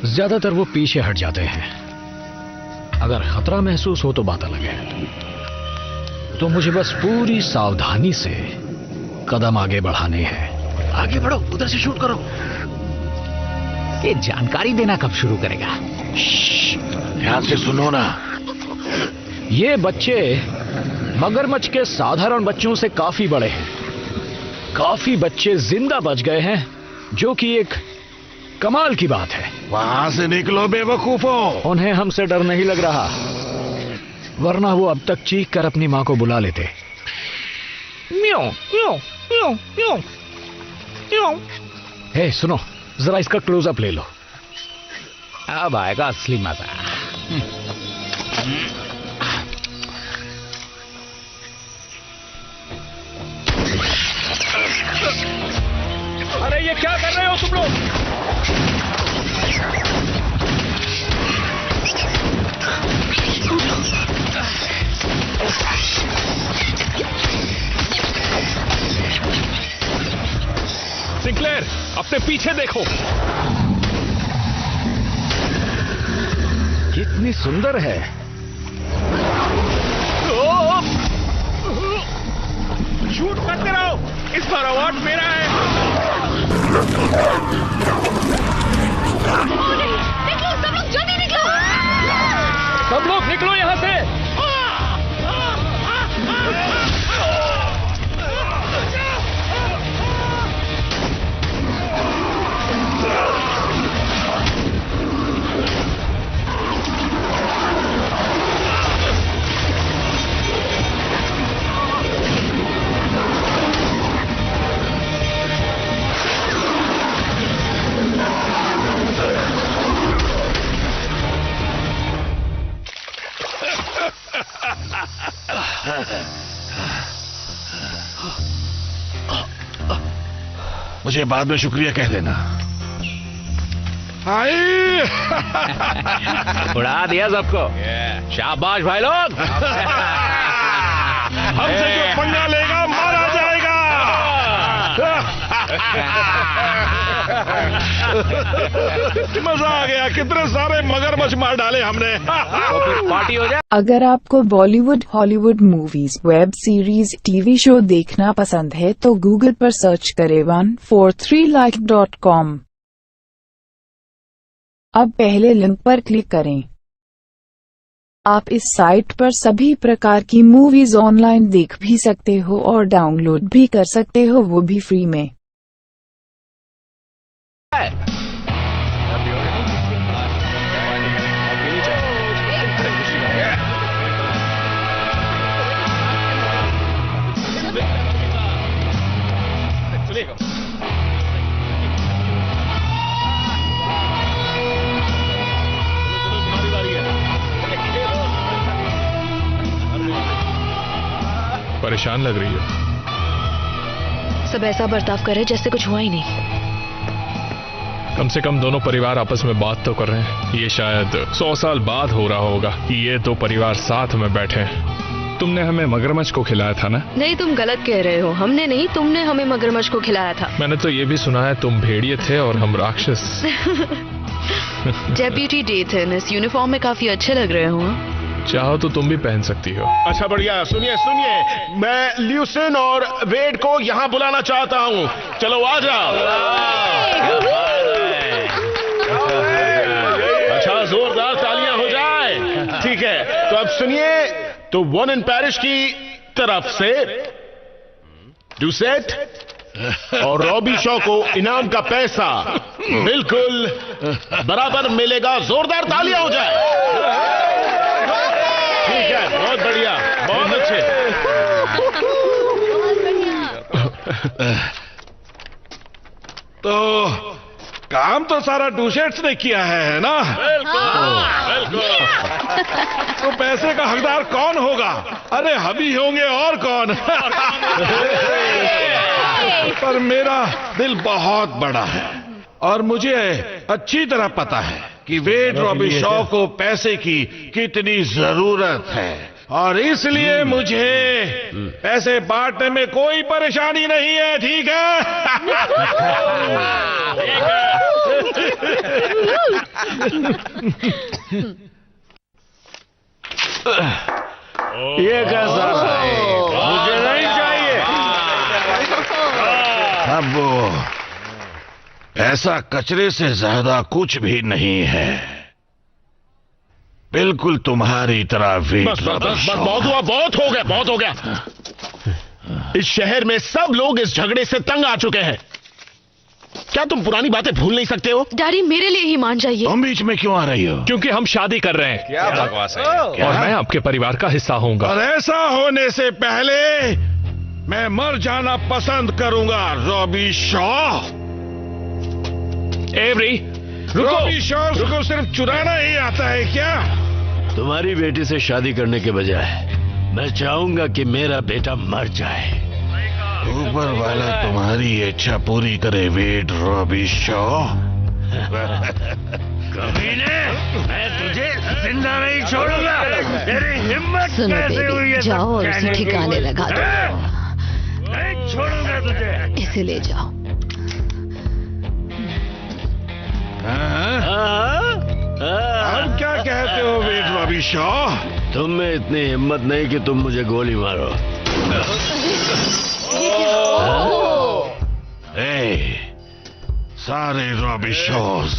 ज्यादातर वो पीछे हट जाते हैं। अगर खतरा महसूस हो तो बात अलग है। तो मुझे बस पूरी सावधानी से कदम आगे बढ़ाने हैं। आगे बढ़ो, उधर से शूट करो। ये जानकारी देना कब शुरू करेगा? ध्यान से सुनो ना। ये बच्चे मगरमच्छ के साधारण बच्चों से काफी बड़े हैं। काफी बच्चे जिंदा बच गए हैं, जो कि एक कमाल की बात है। वहां से निकलो बेवकूफों। उन्हें हमसे डर नहीं लग रहा, वरना वो अब तक चीख कर अपनी मां को बुला लेते। म्याऊ म्याऊ म्याऊ म्याऊ म्याऊ। हे सुनो, जरा इसका क्लोजअप ले लो। अब आएगा असली मजा। अरे ये क्या कर रहे हो तुम लोग? सिंक्लेयर, अपने पीछे देखो। कितनी सुंदर है। शूट करते रहो, इस बार अवार्ड मेरा है। निकलो सब लोग, जल्दी निकलो। सब लोग निकलो यहां से। मुझे बाद में शुक्रिया कह देना। उड़ा दिया सबको। शाबाश भाई लोग। हमसे जो पंगा लेगा मारा जाएगा। मजा आ गया, कितने सारे मगरमच्छ मार डाले हमने। तो फिर पार्टी हो जाए। अगर आपको Bollywood, Hollywood movies, web series, TV show देखना पसंद है तो गूगल पर सर्च करें 143like.com। अब पहले लिंक पर क्लिक करें। आप इस साइट पर सभी प्रकार की मूवीज ऑनलाइन देख भी सकते हो और डाउनलोड भी कर सकते हो, वो भी फ्री में। परेशान लग रही है। सब ऐसा बर्ताव करे जैसे कुछ हुआ ही नहीं। कम से कम दोनों परिवार आपस में बात तो कर रहे हैं। ये शायद 100 साल बाद हो रहा होगा कि ये दो परिवार साथ में बैठे हैं। तुमने हमें मगरमच्छ को खिलाया था ना? नहीं, तुम गलत कह रहे हो। हमने नहीं, तुमने हमें मगरमच्छ को खिलाया था। मैंने तो ये भी सुना है तुम भेड़िए थे और हम राक्षस। डेप्यूटी डेथन, इस यूनिफॉर्म में काफी अच्छे लग रहे हो। चाहो तो तुम भी पहन सकती हो। अच्छा बढ़िया, सुनिए सुनिए, मैं ल्यूसिन और वेड को यहाँ बुलाना चाहता हूँ। चलो आ जाओ। अच्छा, जोरदार तालियां हो जाए। ठीक है, तो अब सुनिए, तो वन इन पेरिस की तरफ से डुसेट और रॉबी शॉ को इनाम का पैसा बिल्कुल बराबर मिलेगा। जोरदार तालियां हो जाए। ठीक है, बहुत बढ़िया, बहुत अच्छे। काम तो सारा डूशेट्स ने किया है ना? तो पैसे का हकदार कौन होगा? अरे हम ही होंगे और कौन? पर मेरा दिल बहुत बड़ा है और मुझे अच्छी तरह पता है कि वेड रॉबी शॉ को पैसे की कितनी जरूरत है और इसलिए मुझे पैसे बांटने में कोई परेशानी नहीं है, ठीक है? ये कैसा है? मुझे नहीं चाहिए। अब वो ऐसा कचरे से ज्यादा कुछ भी नहीं है, बिल्कुल तुम्हारी तरह वेट। बस बहुत हुआ, बहुत हो गया। इस शहर में सब लोग इस झगड़े से तंग आ चुके हैं। क्या तुम पुरानी बातें भूल नहीं सकते हो? डैडी मेरे लिए ही मान जाइए। तुम बीच में क्यों आ रही हो? क्योंकि हम शादी कर रहे हैं। क्या बकवास है? और मैं आपके परिवार का हिस्सा होऊंगा। और ऐसा होने से पहले मैं मर जाना पसंद करूंगा, Robbie Shaw. Every Robbie Shaw को सिर्फ चुराना ही आता है क्या? तुम्हारी बेटी से शादी करने के बजाय मैं चाहूंगा कि मेरा बेटा मर जाए। ऊपर वाला तुम्हारी इच्छा पूरी करे, वेड रॉबी शॉ। कमीने, मैं तुझे जिंदा नहीं छोड़ूंगा। तेरी हिम्मत सुनो कैसे हुई बेबी, है? जाओ और उसे ठिकाने लगा दो। नहीं छोड़ूंगा तुझे। इसे ले जाओ। अब क्या कहते हो वेड रॉबी शॉ? तुम में इतनी हिम्मत नहीं कि तुम मुझे गोली मारो। सारे रॉबी शॉज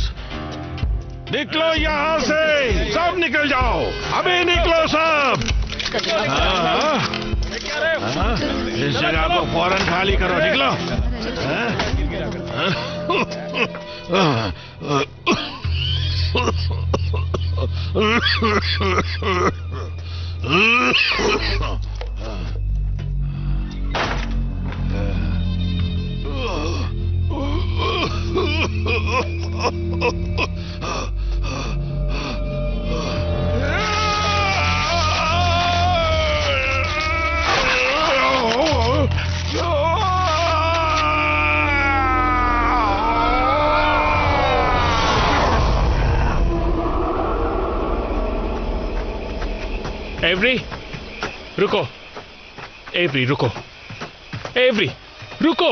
निकलो यहाँ से, सब निकल जाओ, अभी निकलो सब। इस जगह को फौरन खाली करो, निकलो। एवरी रुको, एवरी रुको, एवरी रुको।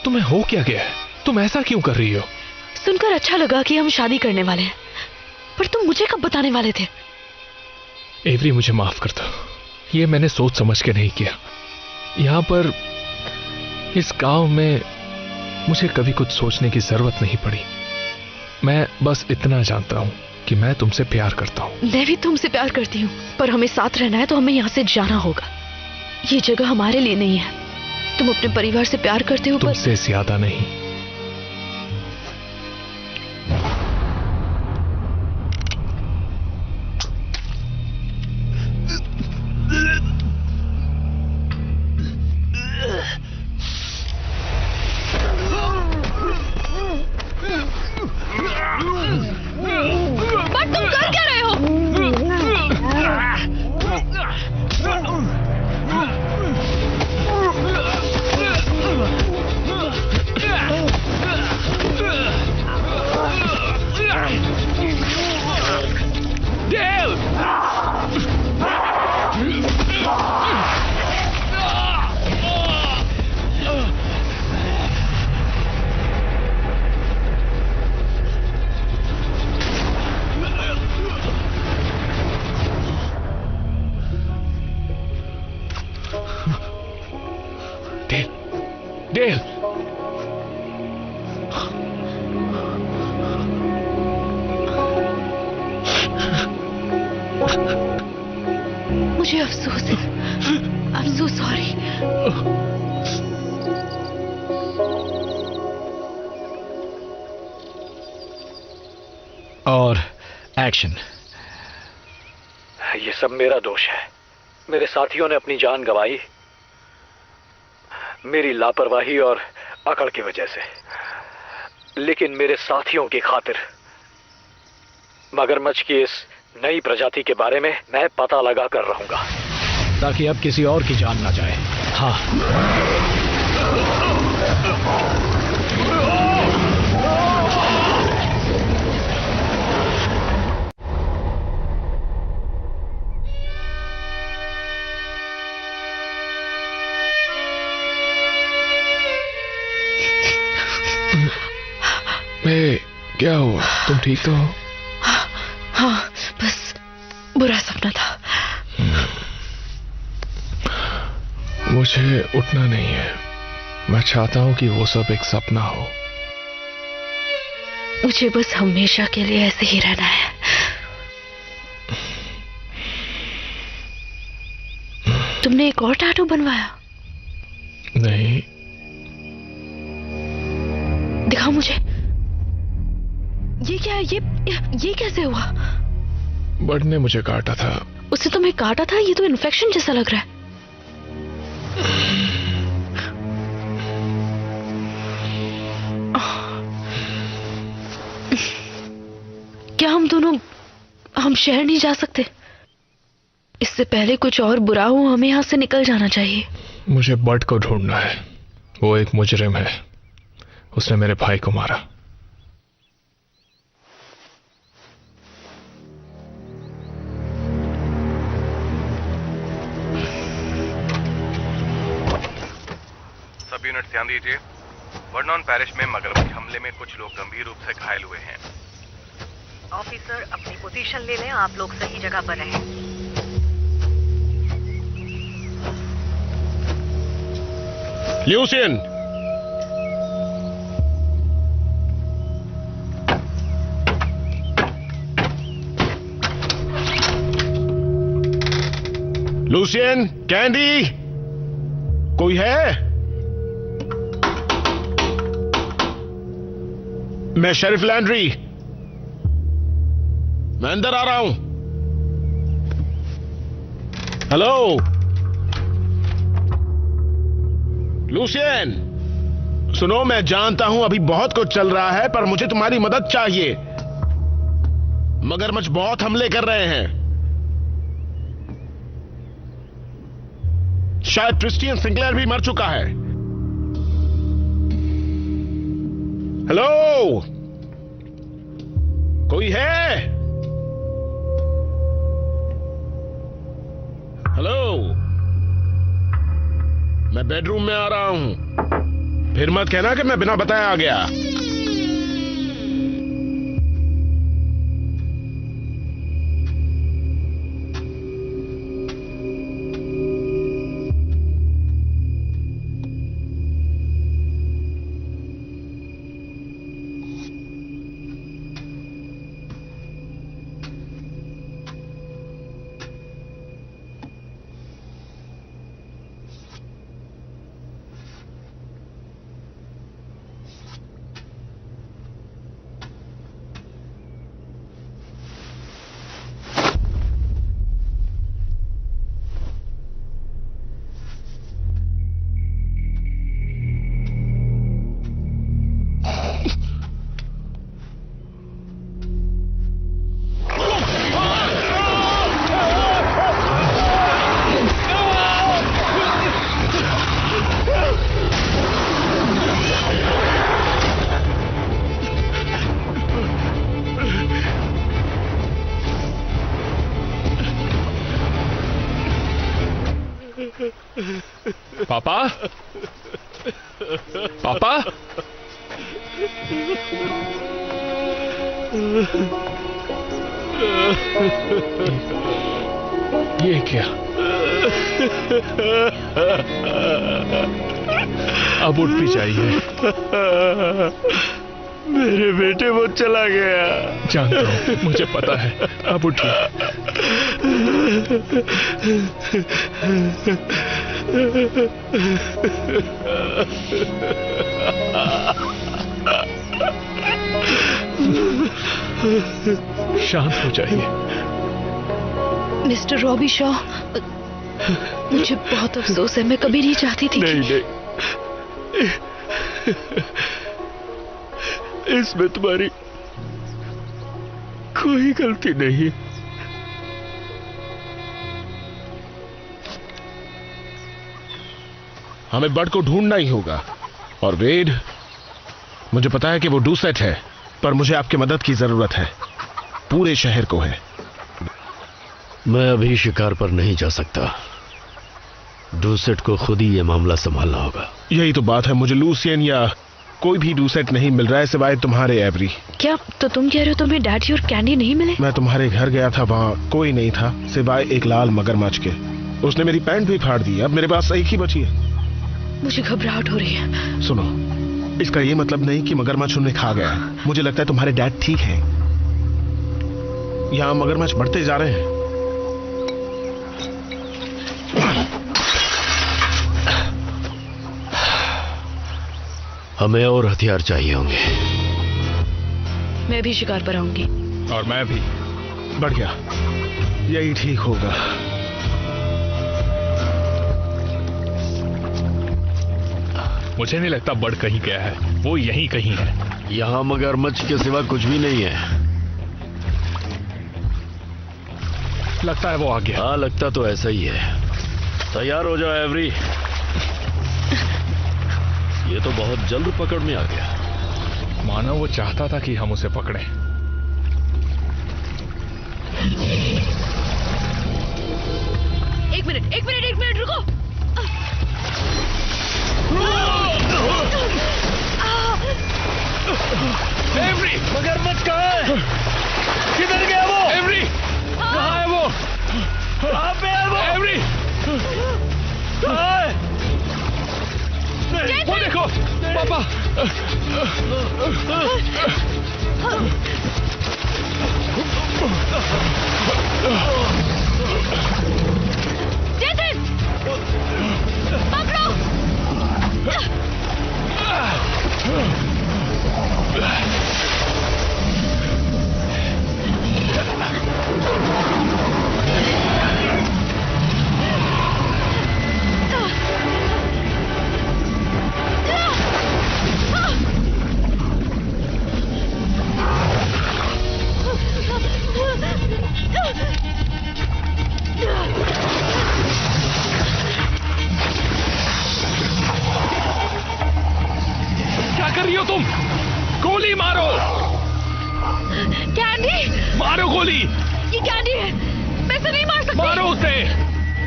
तुम्हें हो क्या गया है? तुम ऐसा क्यों कर रही हो? सुनकर अच्छा लगा कि हम शादी करने वाले हैं, पर तुम मुझे कब बताने वाले थे? एवरी मुझे माफ कर दो, ये मैंने सोच समझ के नहीं किया। यहां पर इस गांव में मुझे कभी कुछ सोचने की जरूरत नहीं पड़ी। मैं बस इतना जानता हूं कि मैं तुमसे प्यार करता हूं। मैं भी तुमसे प्यार करती हूँ, पर हमें साथ रहना है तो हमें यहाँ से जाना होगा। ये जगह हमारे लिए नहीं है। तुम अपने परिवार से प्यार करते हो, तुमसे ज्यादा नहीं। बट तुम कर क्या रहे हो? डेल, मुझे अफसोस है। I am so sorry. और एक्शन। ये सब मेरा दोष है। मेरे साथियों ने अपनी जान गंवाई मेरी लापरवाही और अकड़ की वजह से। लेकिन मेरे साथियों की खातिर मगरमच्छ की इस नई प्रजाति के बारे में मैं पता लगा कर रहूंगा, ताकि अब किसी और की जान ना जाए। हाँ। क्या हुआ? तुम ठीक तो हो? हाँ, बस बुरा सपना था। मुझे उठना नहीं है। मैं चाहता हूं कि वो सब एक सपना हो। मुझे बस हमेशा के लिए ऐसे ही रहना है। तुमने एक और टैटू बनवाया? नहीं। दिखाओ मुझे। ये क्या है? ये कैसे हुआ? बर्ड ने मुझे काटा था। उससे तुम्हें काटा था? ये तो इन्फेक्शन जैसा लग रहा है। क्या हम शहर नहीं जा सकते? इससे पहले कुछ और बुरा हो, हमें यहां से निकल जाना चाहिए। मुझे बर्ड को ढूंढना है। वो एक मुजरिम है। उसने मेरे भाई को मारा। सब यूनिट ध्यान दीजिए। वर्नॉन पैरिश में मगरमच्छ हमले में कुछ लोग गंभीर रूप से घायल हुए हैं। ऑफिसर अपनी पोजीशन ले लें। आप लोग सही जगह पर रहें। ल्यूसियन, लूसियन, कैंडी, कोई है? मैं शेरिफ लैंड्री, मैं अंदर आ रहा हूं। हेलो लूसियन, सुनो, मैं जानता हूं अभी बहुत कुछ चल रहा है, पर मुझे तुम्हारी मदद चाहिए। मगरमच्छ बहुत हमले कर रहे हैं। शायद क्रिस्टियन सिंक्लेयर भी मर चुका है। हेलो, कोई है? हेलो, मैं बेडरूम में आ रहा हूं। फिर मत कहना कि मैं बिना बताए आ गया। पापा? पापा? ये क्या? अब उठ भी जाइए। मेरे बेटे वो चला गया। जानता हूं, मुझे पता है। अब उठिए। शांत हो जाइए। मिस्टर रॉबी शॉ, मुझे बहुत अफसोस है। मैं कभी नहीं चाहती थी नहीं, इसमें तुम्हारी कोई गलती नहीं। हमें बर्ड को ढूंढना ही होगा। और वेड, मुझे पता है कि वो डूसेट है, पर मुझे आपकी मदद की जरूरत है। पूरे शहर को है। मैं अभी शिकार पर नहीं जा सकता। डूसेट को खुद ही ये मामला संभालना होगा। यही तो बात है। मुझे लूसियन या कोई भी डूसेट नहीं मिल रहा है सिवाय तुम्हारे एवरी। क्या तो तुम कह रहे हो तुम्हें डैडी और कैंडी नहीं मिले? मैं तुम्हारे घर गया था, वहाँ कोई नहीं था सिवाय एक लाल मगरमच्छ के। उसने मेरी पैंट भी फाड़ दी। अब मेरे पास एक ही बची है। मुझे घबराहट हो रही है। सुनो, इसका ये मतलब नहीं कि मगरमच्छ उन्हें खा गया है। मुझे लगता है तुम्हारे डैड ठीक हैं। यहाँ मगरमच्छ बढ़ते जा रहे हैं। हमें और हथियार चाहिए होंगे। मैं भी शिकार पर आऊंगी। और मैं भी। बढ़िया, यही ठीक होगा। मुझे नहीं लगता बर्ड कहीं गया है, वो यहीं कहीं है। यहाँ मगरमच्छ के सिवा कुछ भी नहीं है। लगता है वो आ गया। हाँ, लगता तो ऐसा ही है। तैयार हो जाओ एवरी। ये तो बहुत जल्द पकड़ में आ गया। मानो वो चाहता था कि हम उसे पकड़ें। एक मिनट रुको। एवरी, मगरमच्छ कहाँ है? किधर गया वो? एवरी, कहाँ है वो? कहाँ पे है वो? एवरी, कहाँ है? वो देखो, पापा। जेसन, पकड़ो। क्या कर रही हो तुम? गोली मारो। कैंडी, मारो गोली। ये कैंडी है, मैं इसे नहीं मार सकती। मारो उसे,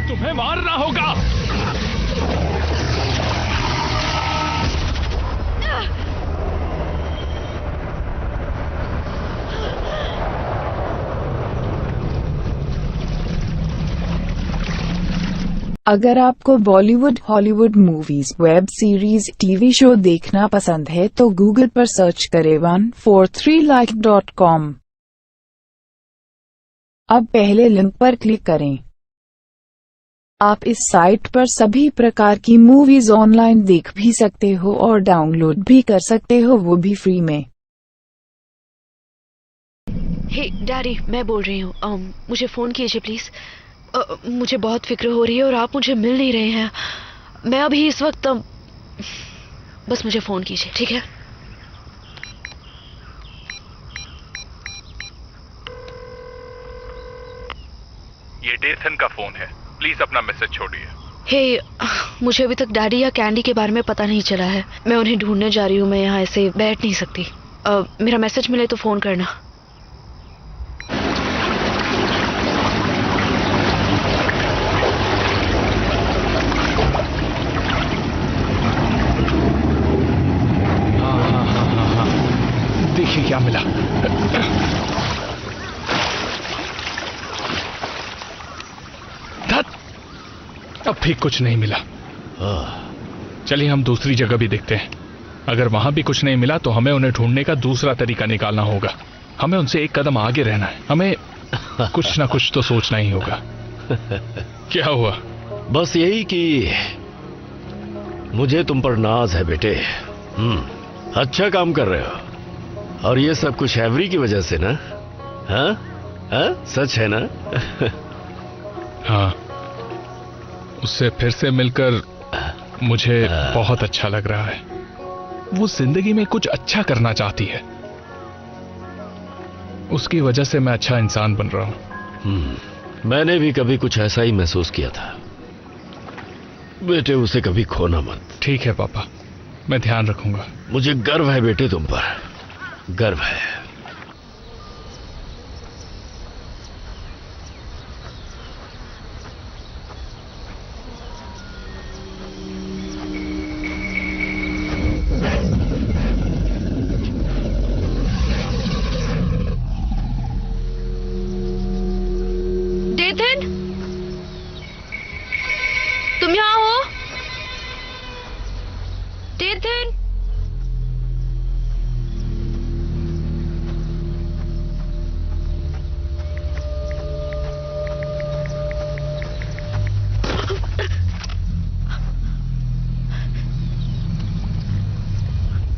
तुम्हें मारना होगा। अगर आपको Bollywood, Hollywood movies, web series, TV show देखना पसंद है तो गूगल पर सर्च करें 143like.com। अब पहले लिंक पर क्लिक करें। आप इस साइट पर सभी प्रकार की मूवीज ऑनलाइन देख भी सकते हो और डाउनलोड भी कर सकते हो, वो भी फ्री में। हे डैडी, मैं बोल रही हूँ। मुझे फोन कीजिए प्लीज। मुझे बहुत फिक्र हो रही है और आप मुझे मिल नहीं रहे हैं। मैं अभी इस वक्त बस मुझे फोन कीजिए, ठीक है? ये डेथन का फोन है, प्लीज अपना मैसेज छोड़िए। हे, मुझे अभी तक डैडी या कैंडी के बारे में पता नहीं चला है। मैं उन्हें ढूंढने जा रही हूँ। मैं यहाँ ऐसे बैठ नहीं सकती। मेरा मैसेज मिले तो फोन करना। देखिए क्या मिला। अब भी कुछ नहीं मिला। चलिए हम दूसरी जगह भी देखते हैं। अगर वहां भी कुछ नहीं मिला तो हमें उन्हें ढूंढने का दूसरा तरीका निकालना होगा। हमें उनसे एक कदम आगे रहना है। हमें कुछ ना कुछ तो सोचना ही होगा। क्या हुआ? बस यही कि मुझे तुम पर नाज है बेटे। अच्छा काम कर रहे हो। और ये सब कुछ एवरी की वजह से ना? हाँ? हाँ? सच है ना? हाँ, उससे फिर से मिलकर मुझे बहुत अच्छा लग रहा है। वो जिंदगी में कुछ अच्छा करना चाहती है। उसकी वजह से मैं अच्छा इंसान बन रहा हूं। मैंने भी कभी कुछ ऐसा ही महसूस किया था। बेटे, उसे कभी खोना मत। ठीक है पापा, मैं ध्यान रखूंगा। मुझे गर्व है बेटे तुम पर, गर्व है। डेथन, तुम यहाँ हो? डेथन,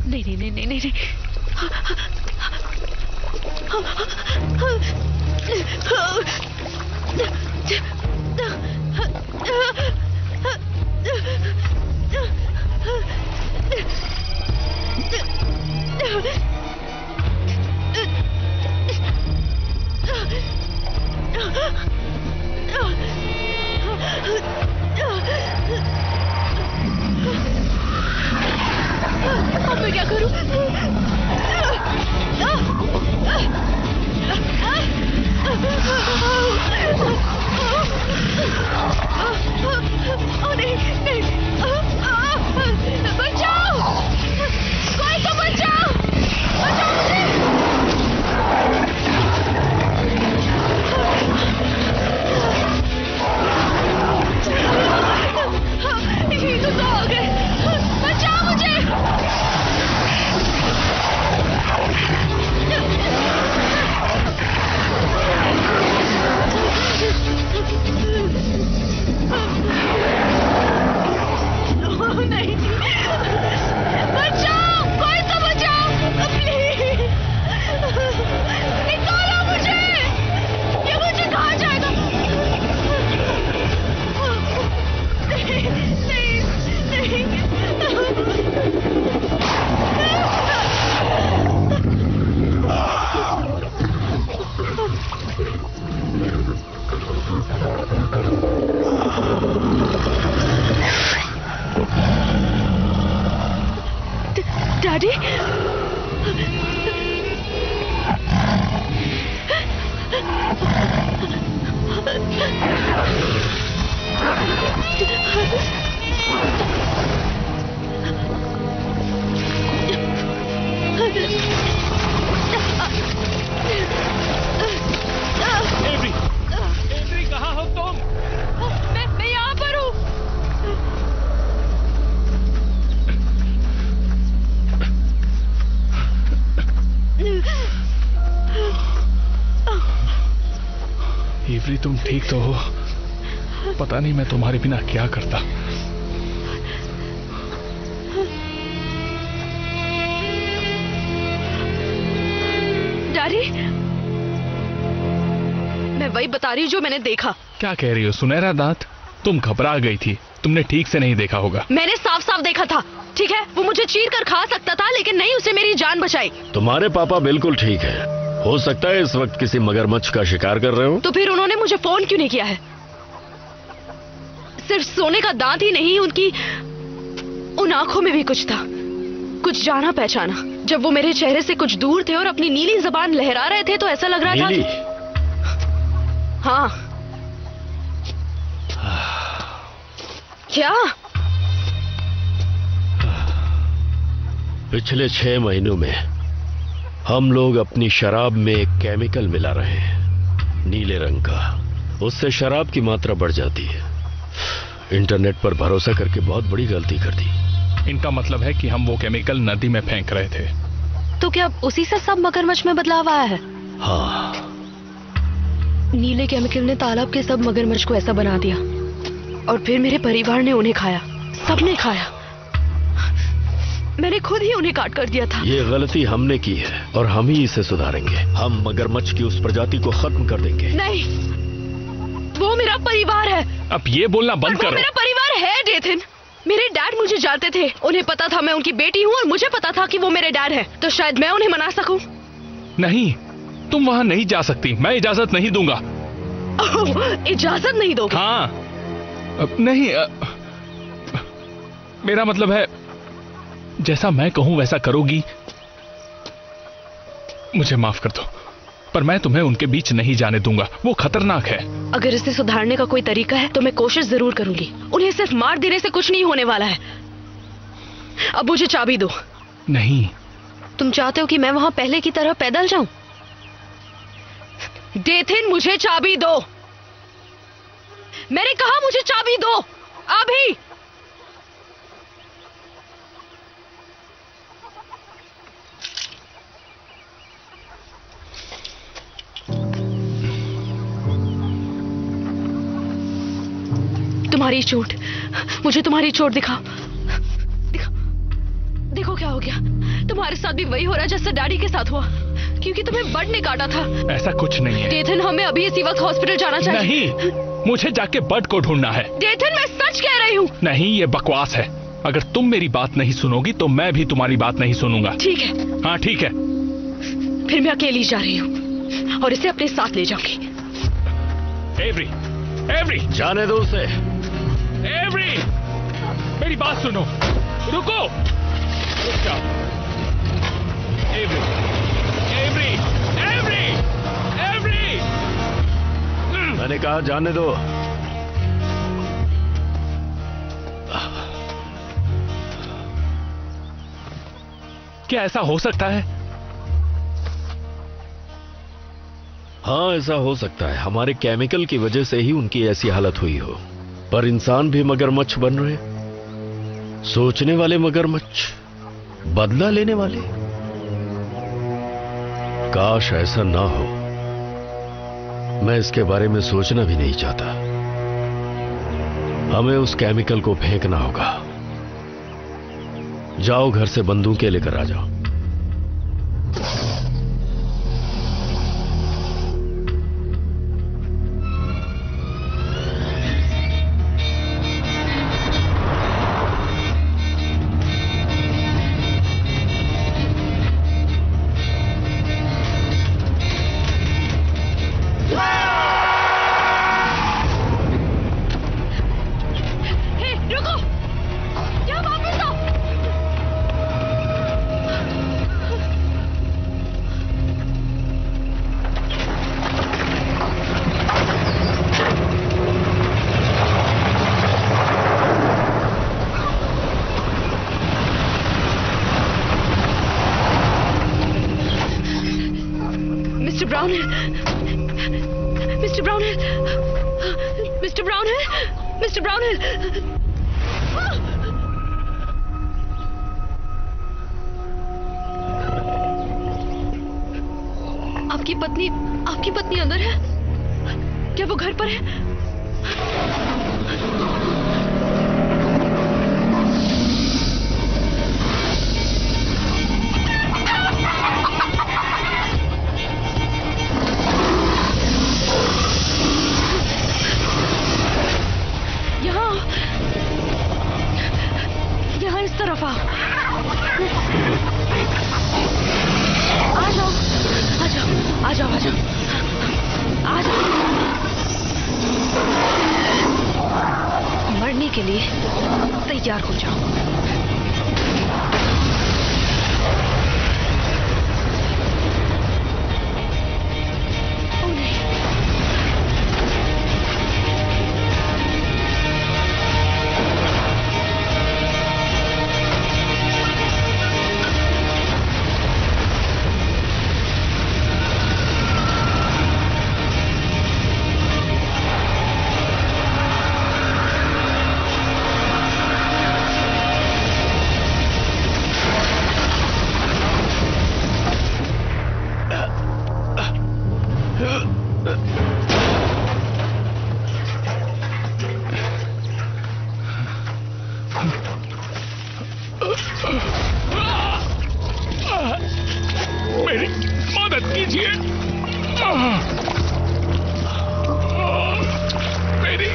नहीं नहीं नहीं नहीं नहीं अब मैं क्या करूं? नहीं नहीं, बचाओ, कोई तो बचाओ, बचाओ मुझे। ये तो हो गए, बचाओ मुझे। नहीं, बचाओ, कोई तो बचाओ, प्लीज, निकालो मुझे, ये मुझे कहाँ जाएगा? नहीं, नहीं, डैडी, एवरी, कहाँ हो तुम? मैं यहाँ पर हूँ। एवरी, तुम ठीक तो हो? पता नहीं मैं तुम्हारे बिना क्या करता। डैडी, मैं वही बता रही हूँ जो मैंने देखा। क्या कह रही हो? सुनहरा दांत? तुम घबरा गई थी, तुमने ठीक से नहीं देखा होगा। मैंने साफ साफ देखा था। ठीक है, वो मुझे चीर कर खा सकता था, लेकिन नहीं, उसे मेरी जान बचाई। तुम्हारे पापा बिल्कुल ठीक है। हो सकता है इस वक्त किसी मगरमच्छ का शिकार कर रहे हो। तो फिर उन्होंने मुझे फोन क्यों नहीं किया है? सिर्फ सोने का दांत ही नहीं, उनकी उन आंखों में भी कुछ था, कुछ जाना पहचाना। जब वो मेरे चेहरे से कुछ दूर थे और अपनी नीली जबान लहरा रहे थे, तो ऐसा लग रहा था कि... हाँ। क्या? पिछले 6 महीनों में हम लोग अपनी शराब में एक केमिकल मिला रहे हैं, नीले रंग का। उससे शराब की मात्रा बढ़ जाती है। इंटरनेट पर भरोसा करके बहुत बड़ी गलती कर दी। इनका मतलब है कि हम वो केमिकल नदी में फेंक रहे थे। तो क्या उसी से सब मगरमच्छ में बदलाव आया है? हाँ। नीले केमिकल ने तालाब के सब मगरमच्छ को ऐसा बना दिया, और फिर मेरे परिवार ने उन्हें खाया, सबने खाया। मैंने खुद ही उन्हें काट कर दिया था। ये गलती हमने की है और हम ही इसे सुधारेंगे। हम मगरमच्छ की उस प्रजाति को खत्म कर देंगे। नहीं, वो मेरा परिवार है। अब ये बोलना बंद करो। वो मेरा परिवार है डेथन। मेरे डैड मुझे जानते थे, उन्हें पता था मैं उनकी बेटी हूँ और मुझे पता था कि वो मेरे डैड हैं, तो शायद मैं उन्हें मना सकूं। नहीं, तुम वहां नहीं जा सकती, मैं इजाजत नहीं दूंगा। इजाजत नहीं दोगे? हाँ। नहीं, मेरा मतलब है जैसा मैं कहूं वैसा करोगी। मुझे माफ कर दो, पर मैं तुम्हें उनके बीच नहीं जाने दूंगा, वो खतरनाक है। अगर इसे सुधारने का कोई तरीका है तो मैं कोशिश जरूर करूंगी। उन्हें सिर्फ मार देने से कुछ नहीं होने वाला है। अब मुझे चाबी दो। नहीं। तुम चाहते हो कि मैं वहां पहले की तरह पैदल जाऊं? डेथिन, मुझे चाबी दो। मैंने कहा मुझे चाबी दो अभी। तुम्हारी चोट, मुझे तुम्हारी चोट दिखाओ। देखो क्या हो गया। तुम्हारे साथ भी वही हो रहा है जैसा डैडी के साथ हुआ, क्योंकि तुम्हें बर्ड ने काटा था। ऐसा कुछ नहीं है। डेथन, हमें अभी इसी वक्त हॉस्पिटल जाना चाहिए। नहीं, मुझे जाके बर्ड को ढूंढना है। डेथन, मैं सच कह रही हूँ। नहीं, ये बकवास है। अगर तुम मेरी बात नहीं सुनोगी तो मैं भी तुम्हारी बात नहीं सुनूंगा। ठीक है। हाँ ठीक है। फिर मैं अकेली जा रही हूँ और इसे अपने साथ ले जाऊंगी। एवरी, एवरी, जाने दो उसे। एवरी, मेरी बात सुनो। रुको, रुक जाओ। Every, every, every, every. मैंने कहा जाने दो। क्या ऐसा हो सकता है? हाँ, ऐसा हो सकता है। हमारे केमिकल की वजह से ही उनकी ऐसी हालत हुई हो। पर इंसान भी मगरमच्छ बन रहे, सोचने वाले मगरमच्छ, बदला लेने वाले। काश ऐसा ना हो। मैं इसके बारे में सोचना भी नहीं चाहता। हमें उस केमिकल को फेंकना होगा। जाओ, घर से बंदूकें लेकर आ जाओ। आपकी पत्नी अंदर है? क्या वो घर पर है? यहाँ इस तरफ आओ। आ जाओ, आ जाओ, आ जाओ, आ जाओ, आ जाओ। मरने के लिए तैयार हो जाओ। मेरी मदद कीजिए। मेरी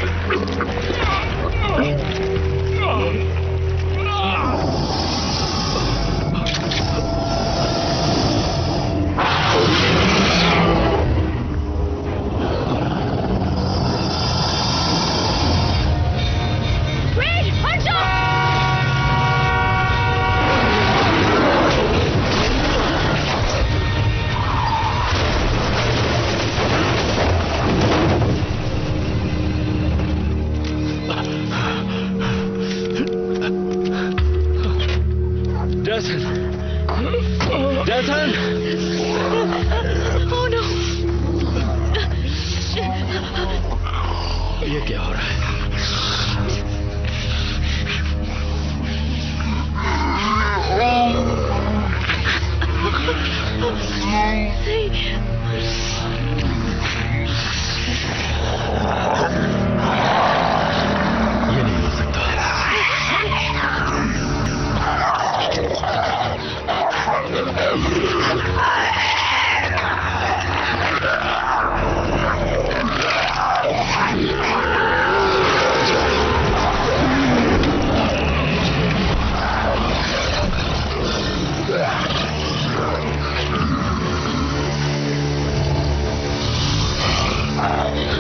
जैसन! Oh no! ये क्या हो रहा है? ये नहीं हो सकता।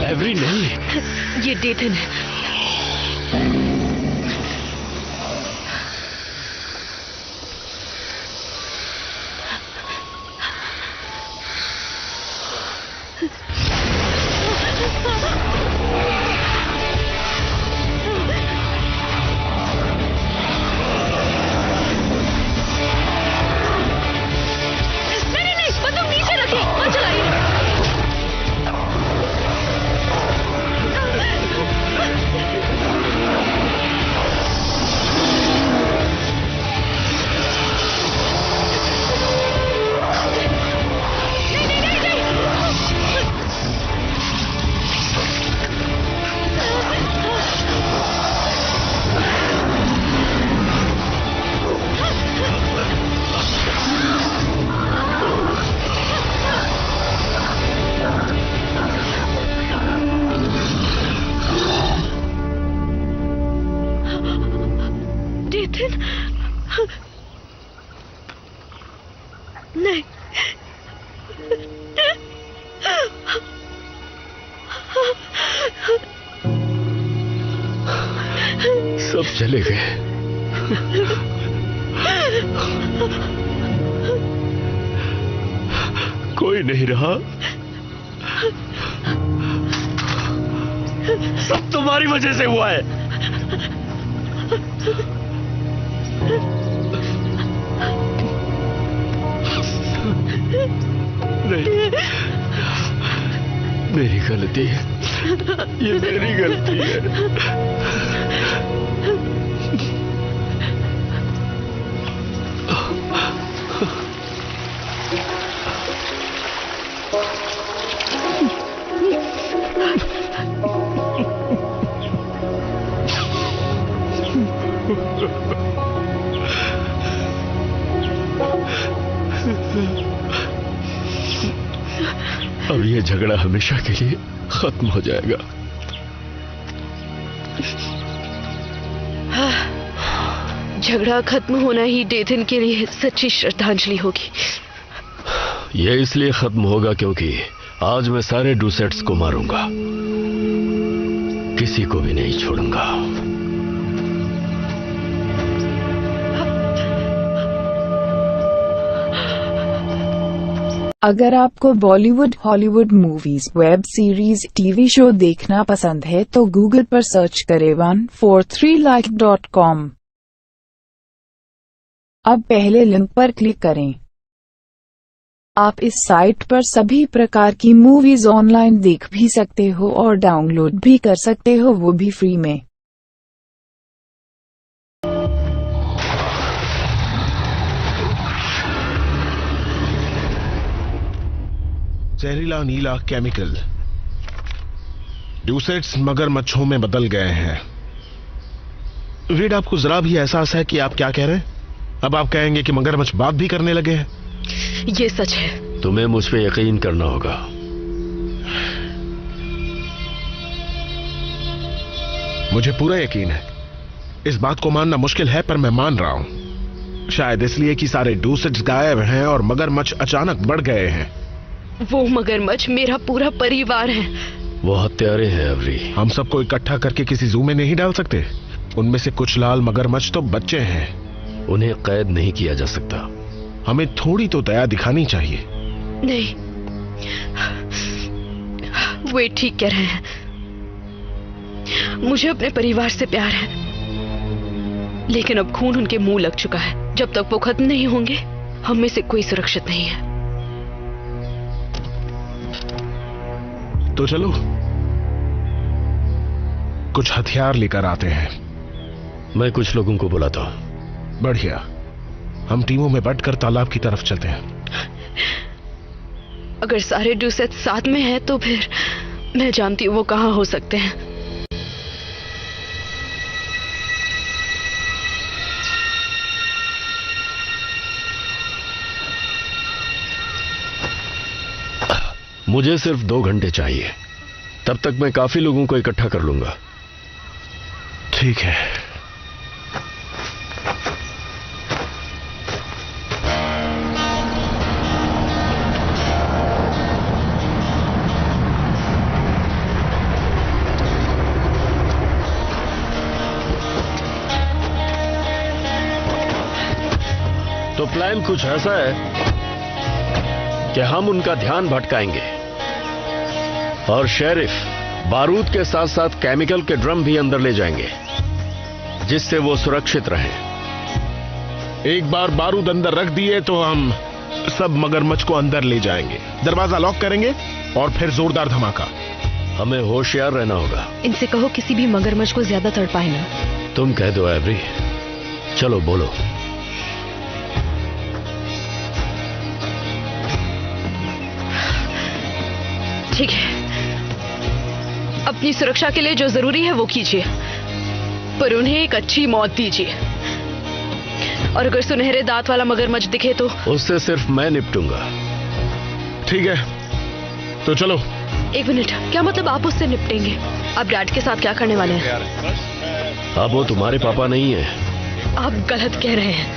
एवरी नहीं, ये डेथन है। नहीं, बंदूक नीचे रखिए, मत चलाइए। डेथन, नहीं। सब चले गए। कोई नहीं रहा। सब तुम्हारी वजह से हुआ है। नहीं, मेरी गलती है। ये मेरी गलती है। अब ये झगड़ा हमेशा के लिए खत्म हो जाएगा। झगड़ा खत्म होना ही डेथन के लिए सच्ची श्रद्धांजलि होगी। ये इसलिए खत्म होगा क्योंकि आज मैं सारे डूसेट्स को मारूंगा, किसी को भी नहीं छोड़ूंगा। अगर आपको Bollywood, Hollywood movies, web series, TV show देखना पसंद है तो गूगल पर सर्च करें 143like.com। अब पहले लिंक पर क्लिक करें। आप इस साइट पर सभी प्रकार की मूवीज ऑनलाइन देख भी सकते हो और डाउनलोड भी कर सकते हो, वो भी फ्री में। जहरीला नीला केमिकल डूसेट्स मगरमच्छों में बदल गए हैं। वीड, आपको जरा भी एहसास है कि आप क्या कह रहे हैं? अब आप कहेंगे कि मगरमच्छ बात भी करने लगे हैं। ये सच है। तुम्हें मुझ पे यकीन करना होगा। मुझे पूरा यकीन है। इस बात को मानना मुश्किल है पर मैं मान रहा हूं। शायद इसलिए कि सारे डूसेट्स गायब हैं और मगरमच्छ अचानक बढ़ गए हैं। वो मगरमच्छ मेरा पूरा परिवार है। वो हत्यारे हैं एवरी। हम सबको इकट्ठा करके किसी जू में नहीं डाल सकते। उनमें से कुछ लाल मगरमच्छ तो बच्चे हैं। उन्हें कैद नहीं किया जा सकता। हमें थोड़ी तो दया दिखानी चाहिए। नहीं, वे ठीक कह रहे हैं। मुझे अपने परिवार से प्यार है, लेकिन अब खून उनके मुंह लग चुका है। जब तक वो खत्म नहीं होंगे हम में से कोई सुरक्षित नहीं है। तो चलो कुछ हथियार लेकर आते हैं। मैं कुछ लोगों को बुलाता हूं। बढ़िया, हम टीमों में बंटकर तालाब की तरफ चलते हैं। अगर सारे ड्यूसेट साथ में हैं तो फिर मैं जानती हूँ वो कहाँ हो सकते हैं। मुझे सिर्फ 2 घंटे चाहिए, तब तक मैं काफी लोगों को इकट्ठा कर लूंगा। ठीक है। तो प्लान कुछ ऐसा है कि हम उनका ध्यान भटकाएंगे और शेरिफ बारूद के साथ साथ केमिकल के ड्रम भी अंदर ले जाएंगे, जिससे वो सुरक्षित रहें। एक बार बारूद अंदर रख दिए तो हम सब मगरमच्छ को अंदर ले जाएंगे, दरवाजा लॉक करेंगे और फिर जोरदार धमाका। हमें होशियार रहना होगा। इनसे कहो किसी भी मगरमच्छ को ज्यादा तड़पाए ना। तुम कह दो एवरी। चलो बोलो। ठीक है, अपनी सुरक्षा के लिए जो जरूरी है वो कीजिए, पर उन्हें एक अच्छी मौत दीजिए। और अगर सुनहरे दांत वाला मगरमच्छ दिखे तो उससे सिर्फ मैं निपटूंगा। ठीक है, तो चलो। 1 मिनट, क्या मतलब आप उससे निपटेंगे? आप डैड के साथ क्या करने वाले हैं? अब वो तुम्हारे पापा नहीं है। आप गलत कह रहे हैं।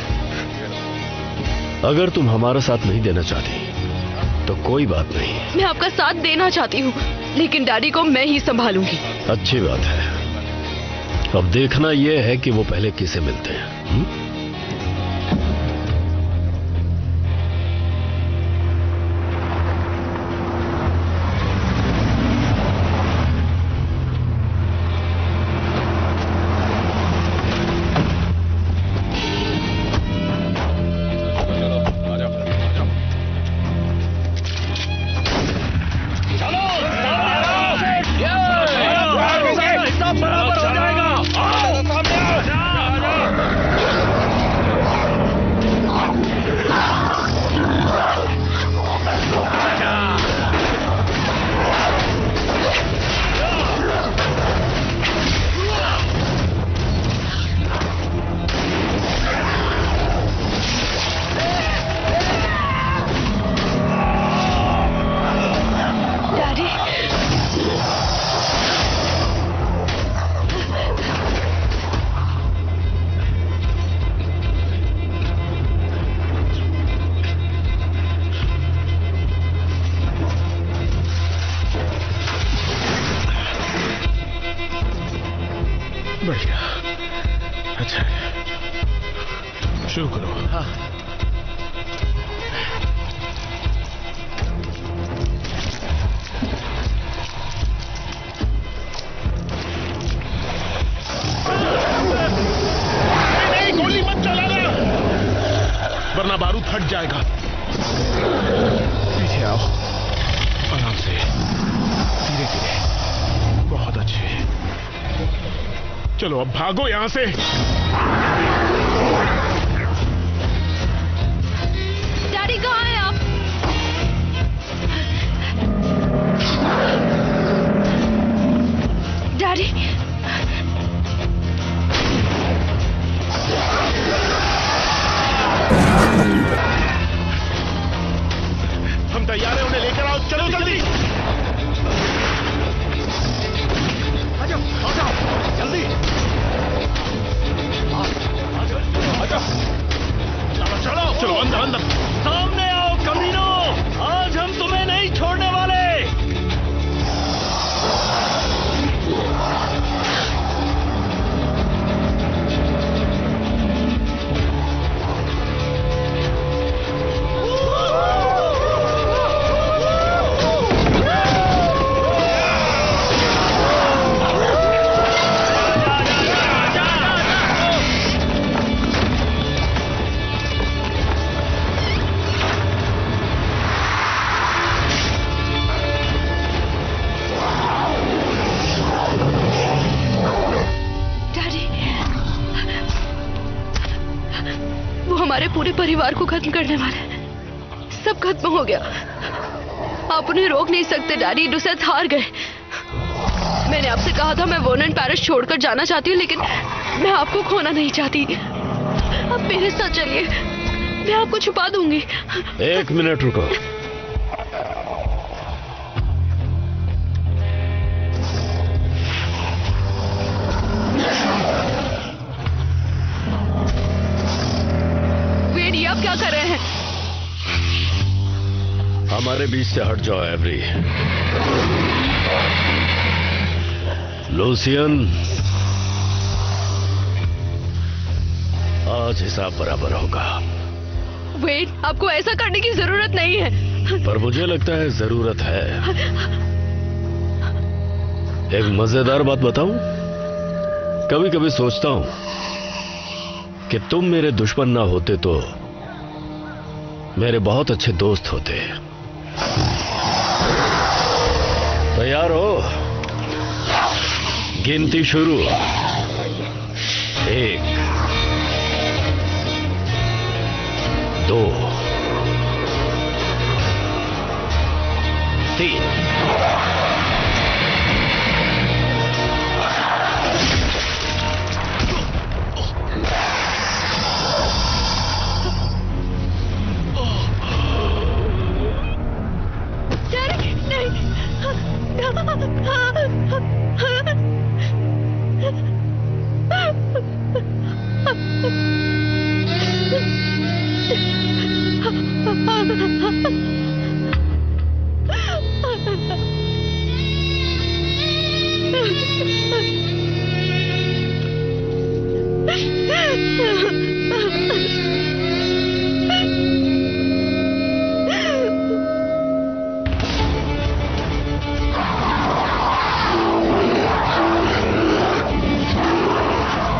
अगर तुम हमारा साथ नहीं देना चाहती तो कोई बात नहीं। मैं आपका साथ देना चाहती हूँ, लेकिन डैडी को मैं ही संभालूंगी। अच्छी बात है। अब देखना यह है कि वो पहले किसे मिलते हैं। बढ़िया, अच्छा है, शुरू करो। हाँ। नहीं, गोली मत चलाना, वरना बारूद फट जाएगा। पीछे आओ, आराम से, धीरे धीरे। बहुत अच्छे। चलो अब भागो यहां से। डैडी कहाँ हैं आप? डैडी, हम तैयार हैं, उन्हें लेकर आओ। चलो जल्दी। आ जाओ जल्दी। चलो चलो अंदर अंदर। सामने आओ कमीनो, आज हम तुम्हें नहीं छोड़ने वाले। मेरे परिवार को खत्म करने वाला है। सब खत्म हो गया। आप उन्हें रोक नहीं सकते डैडी। डुसेथ हार गए। मैंने आपसे कहा था मैं वोनेन पैरिश छोड़कर जाना चाहती हूँ, लेकिन मैं आपको खोना नहीं चाहती। आप मेरे साथ चलिए, मैं आपको छुपा दूंगी। 1 मिनट रुको। वेड, ये आप क्या कर रहे हैं? हमारे बीच से हट जाओ एवरी। लूसियन, आज हिसाब बराबर होगा। वेड, आपको ऐसा करने की जरूरत नहीं है। पर मुझे लगता है जरूरत है। एक मजेदार बात बताऊं? कभी कभी सोचता हूं कि तुम मेरे दुश्मन ना होते तो मेरे बहुत अच्छे दोस्त होते। तैयार हो? गिनती शुरू। 1 2 3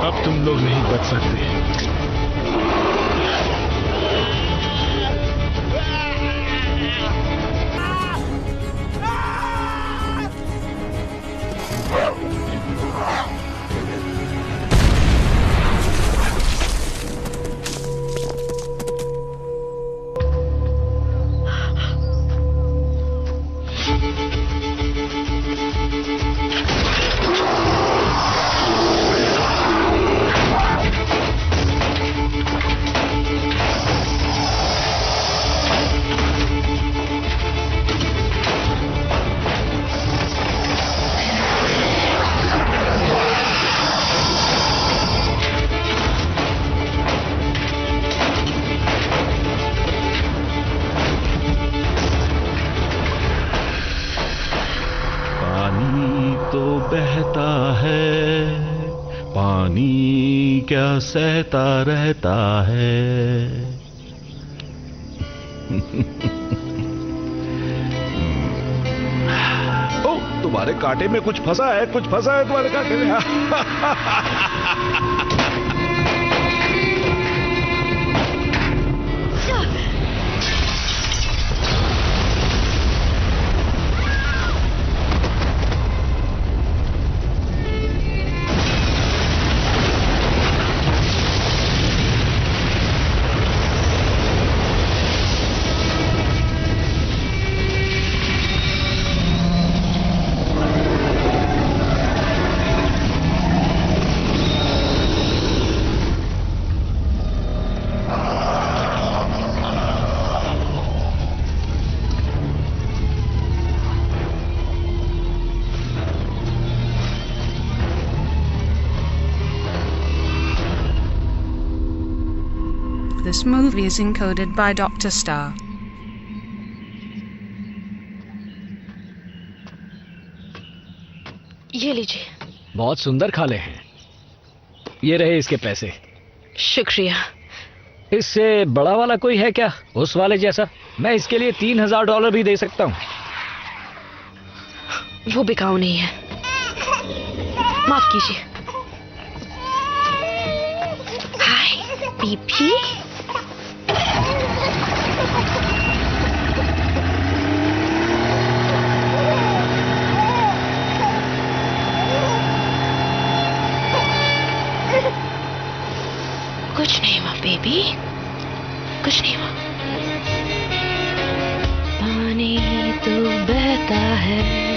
अब तुम लोग नहीं बच सकते। बहता है पानी क्या सहता रहता है। ओ, तुम्हारे कांटे में कुछ फंसा है, कुछ फंसा है तुम्हारे कांटे में। This movie is encoded by Dr. Star. ये लीजिए। बहुत सुंदर खाले हैं। ये रहे इसके पैसे। शुक्रिया। इससे बड़ा वाला कोई है क्या, उस वाले जैसा? मैं इसके लिए $3000 भी दे सकता हूँ। वो बिकाऊ नहीं है, माफ कीजिए। हाय बीबी। कुछ नहीं माँ बेबी। कुछ नहीं हुआ। पानी तो बहता है